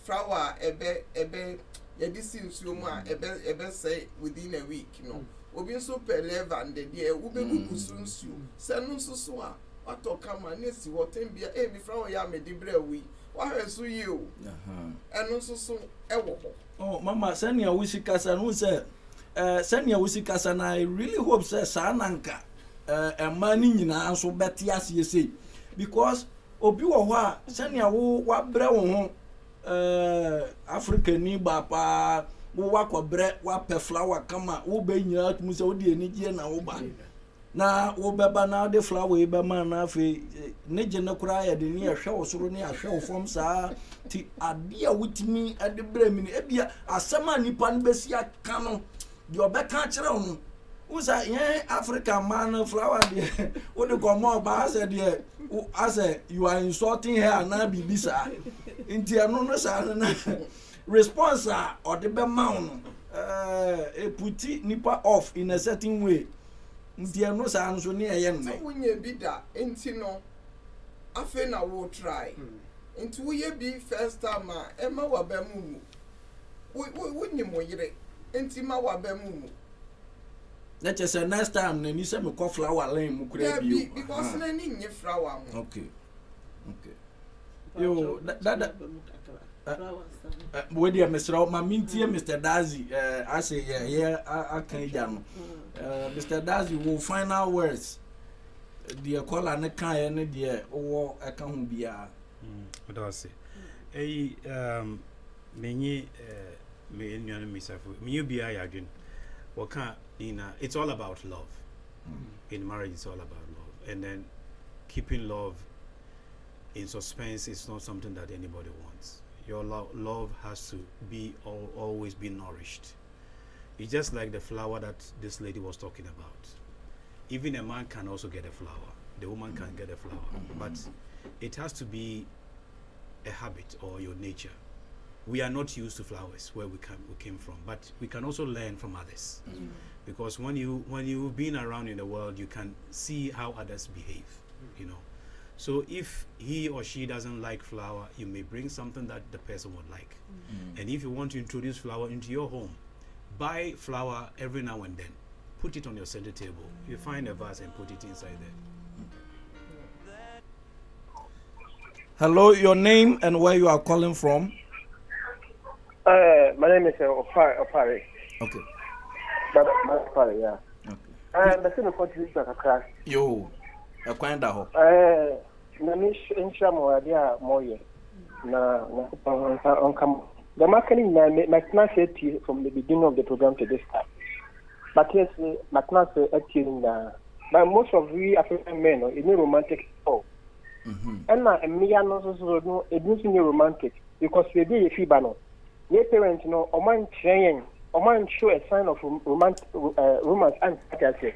flower ebe yedisi nsuo mu a ebe say within a week no obi so per level and the wo be gugusu nsuo se no so a wato kama na si wotem bia mi flower ya me di bra wi wa hweso yi o eno so ewo ho Oh mama senia wusikasa no say senia wusikasa na I really hope say sananka mani nyina anso beti ase sei because obi wo ho a senia wo bra wo ho Africa ni ba pa wo wakobre wa pe flower kama wo be nyina atumu se wo de anigye na wo ba na wo beba na de flower e be ma na afi ne je na kura ya de ni ahwe wo soro ni ahwe wo fom saa ti ade a wutimi ade bra mi ni ebia asema nipa ne besi aka no de obeka kire ho usa yen Africa man flower de wo de komo ba ase de ase you are insulting her na bibisa inti anu no sa na response or the be ma no puti nipa off in a certain way inti anu sa anu so ne eye nne so wunye bi da inti no afi na wo try inti wo ye bi first time ema wa ba mu wonyim wo yere enti ma wa ba mu Let us say next time na ni say me call flower line mu kura bi because na ni nye flower mu okay yo that we dey Mr. Ma mintie Mr. Dazi I say yeah I can jam Mr. Dazi will final words the caller ne kan ne de wo aka ho bia what do I say menyi me nnuanu misafu me bia ya adwen waka it's all about love. In marriage it's all about love, and then keeping love in suspense is not something that anybody wants. Your love has to be always be nourished. It's just like the flower that this lady was talking about. Even a man can also get a flower, the woman can get a flower, but it has to be a habit or your nature. We are not used to flowers where we came from, but we can also learn from others. Because when you've been around in the world, you can see how others behave, you know. So if he or she doesn't like flower, you may bring something that the person would like. And if you want to introduce flower into your home, buy flower every now and then. Put it on your center table. You find a vase and put it inside there. Hello, your name and where you are calling from? My name is Opare. Okay. Opare, yeah. Okay. The same contribution to class. Yo, a kind of na mish inshamo adia moye na on come. The marketing my class from the beginning of the program to this time. But yes, my class but most of we African men are in romantic talk. And now me and also no it doesn't romantic because we be a fibano. Your parents, you know, Oman train, Oman show a sign of romance and say.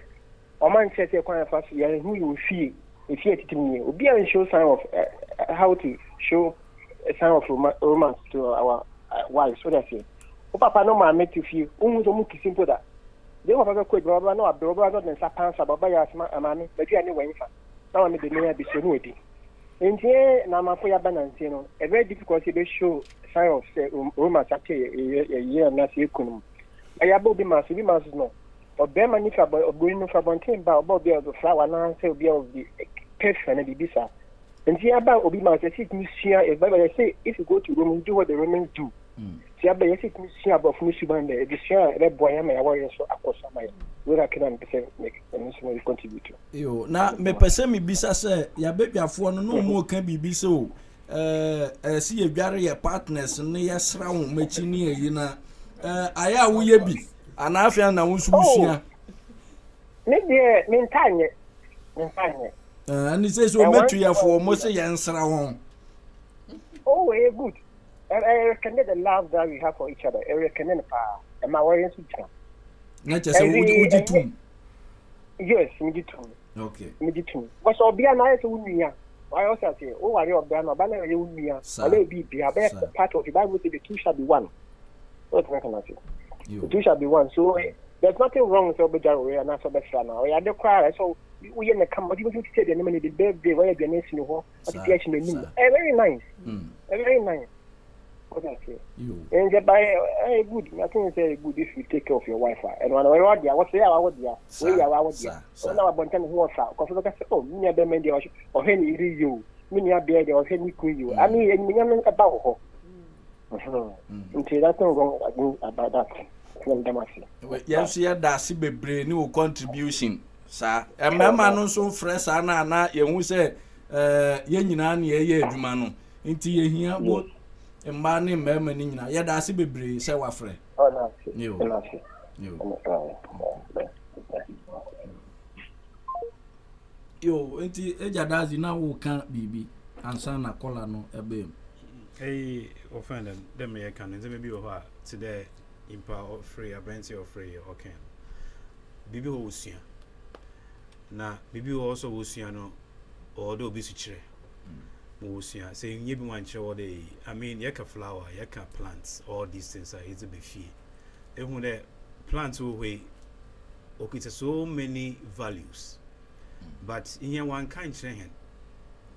Oman says a kind of fast, who you feel if you to me. Be a show sign of how to show a sign of romance to our wives. So that's it. O papa no ma make you feel. Umu simple that. They have a quick brother, no, a brother, not in Sapans, about by us, mammy, but you are anyway. Now I'm the name of the Sunwiti. In here, Namapoya Banantino, a very difficult to show sign of romance a year and that's economy. I have been massive, no. Or Bermanica or going for Bontain, about the flower, and answer be of the person and the bisa. And here about Obima, I sit here, if I say, if you go to Rome, do what the Romans do. See, I sit here about Musibanda, this year, that boy, I'm a warrior, so I was somewhere. Where I can make a contribute. Yo, now, me person me bisa say, ya baby afọ no more can be so. See a very partners near surround mechini yina. Aya wo ye bi. Anafia na wususia. Maybe mentanye. And he says we met you for most yansra won. Oh, very good. I recognize the love that we have for each other. I recognize and my warriors with you. Not just would you too? Yes, me too. Okay. Me too. But so be a nice woman. I also say, oh, I know Bana, Bana, you woman. I may be part of the Bible say the two shall be one. What can I say? The two shall be one. So there's nothing wrong with Obejaro and not so better now. I had the cry, so we in the come, but you want to say the name of the birthday where the nation of very nice. Very nice. What I say? And by good, I think it's good if you take care of your wife. And when I was there, what's there? I was there. Where I was there. So now I'm going to go out. Because I said, oh, me and Mendy or Henry you. Me and Bear or Henry you. I mean, and me and about her. Until that's not wrong about that. Yes, yeah, that's a new contribution, sir. A man so fresh, Anna, you say, Yenan, ye, Jumano. Into ye here, but. Mbani mbeme ni nyina ya da se bebre se wafre yo enti eja dazi na wo kan bibi ansa na kola no ebe offend them me can nze me bi wo ha today impa free abenti or free okay bibi ho usua na bibi ho also usua no odo obi su kire Musia saying you want show the I mean yaka flower, yaka plants, all these things are easy be fee. Even the plants will way okay so many values. But in your one kind chain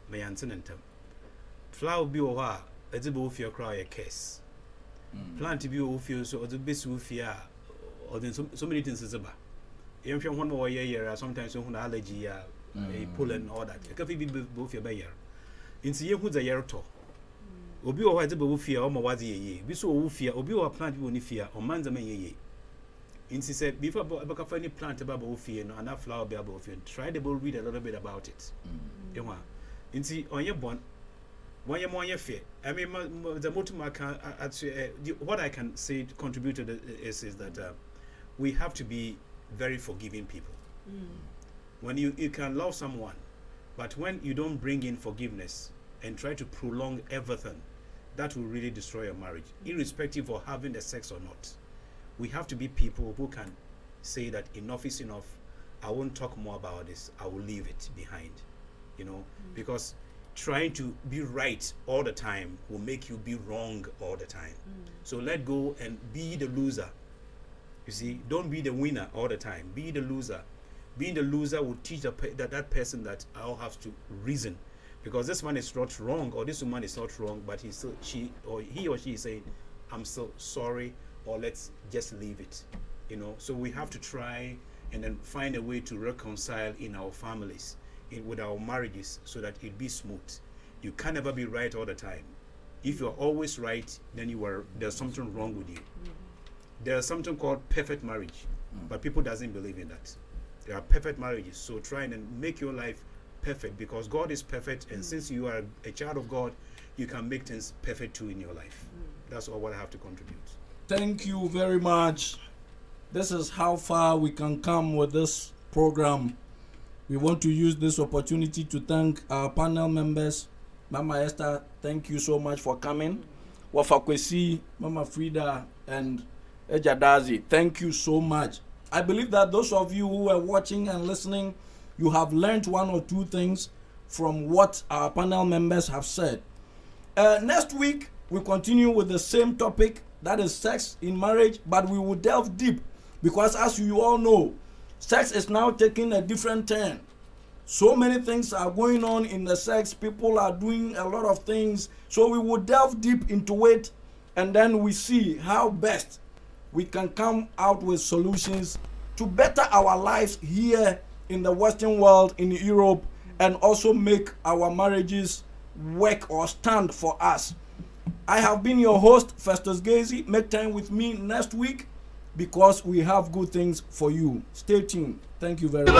may answer them. Flower be or it's a both your cry a case. Plant to be who feel so the best who fear or then so many things is about. If you want more year, sometimes you have allergy, pollen, all that. A coffee be both your bayer. In see who's a year to. Obi or white above fear or Mawazi ye. Be so fear, Obi or plant you only fear or man's a ye. In see said before about any plant above fear and that flower be above fear. Try to read a little bit about it. In see on your bond. One year more fear. I mean, the motive what I can say to contribute to is that we have to be very forgiving people. When you can love someone, but when you don't bring in forgiveness and try to prolong everything, that will really destroy your marriage, irrespective of having the sex or not. We have to be people who can say that enough is enough. I won't talk more about this. I will leave it behind, because trying to be right all the time will make you be wrong all the time. So let go and be the loser. You see, don't be the winner all the time. Be the loser. Being the loser will teach that person that I'll have to reason, because this man is not wrong or this woman is not wrong, but he or she is saying, I'm so sorry, or let's just leave it. So we have to try and then find a way to reconcile in our families, with our marriages, so that it be smooth. You can never be right all the time. If you're always right, then there's something wrong with you. There's something called perfect marriage, but people doesn't believe in that. There are perfect marriages, so try and make your life perfect, because God is perfect, and since you are a child of God, you can make things perfect too in your life. That's all what I have to contribute. Thank you very much. This is how far we can come with this program. We want to use this opportunity to thank our panel members. Mama Esther, thank you so much for coming. Wafakwesi, Mama Frida, and Ejadazi, thank you so much. I believe that those of you who are watching and listening, you have learned one or two things from what our panel members have said. Next week, we continue with the same topic, that is sex in marriage, but we will delve deep, because as you all know, sex is now taking a different turn. So many things are going on in the sex. People are doing a lot of things. So we will delve deep into it, and then we see how best we can come out with solutions to better our lives here in the Western world, in Europe, and also make our marriages work or stand for us. I have been your host, Festus Gazy. Make time with me next week, because we have good things for you. Stay tuned. Thank you very much.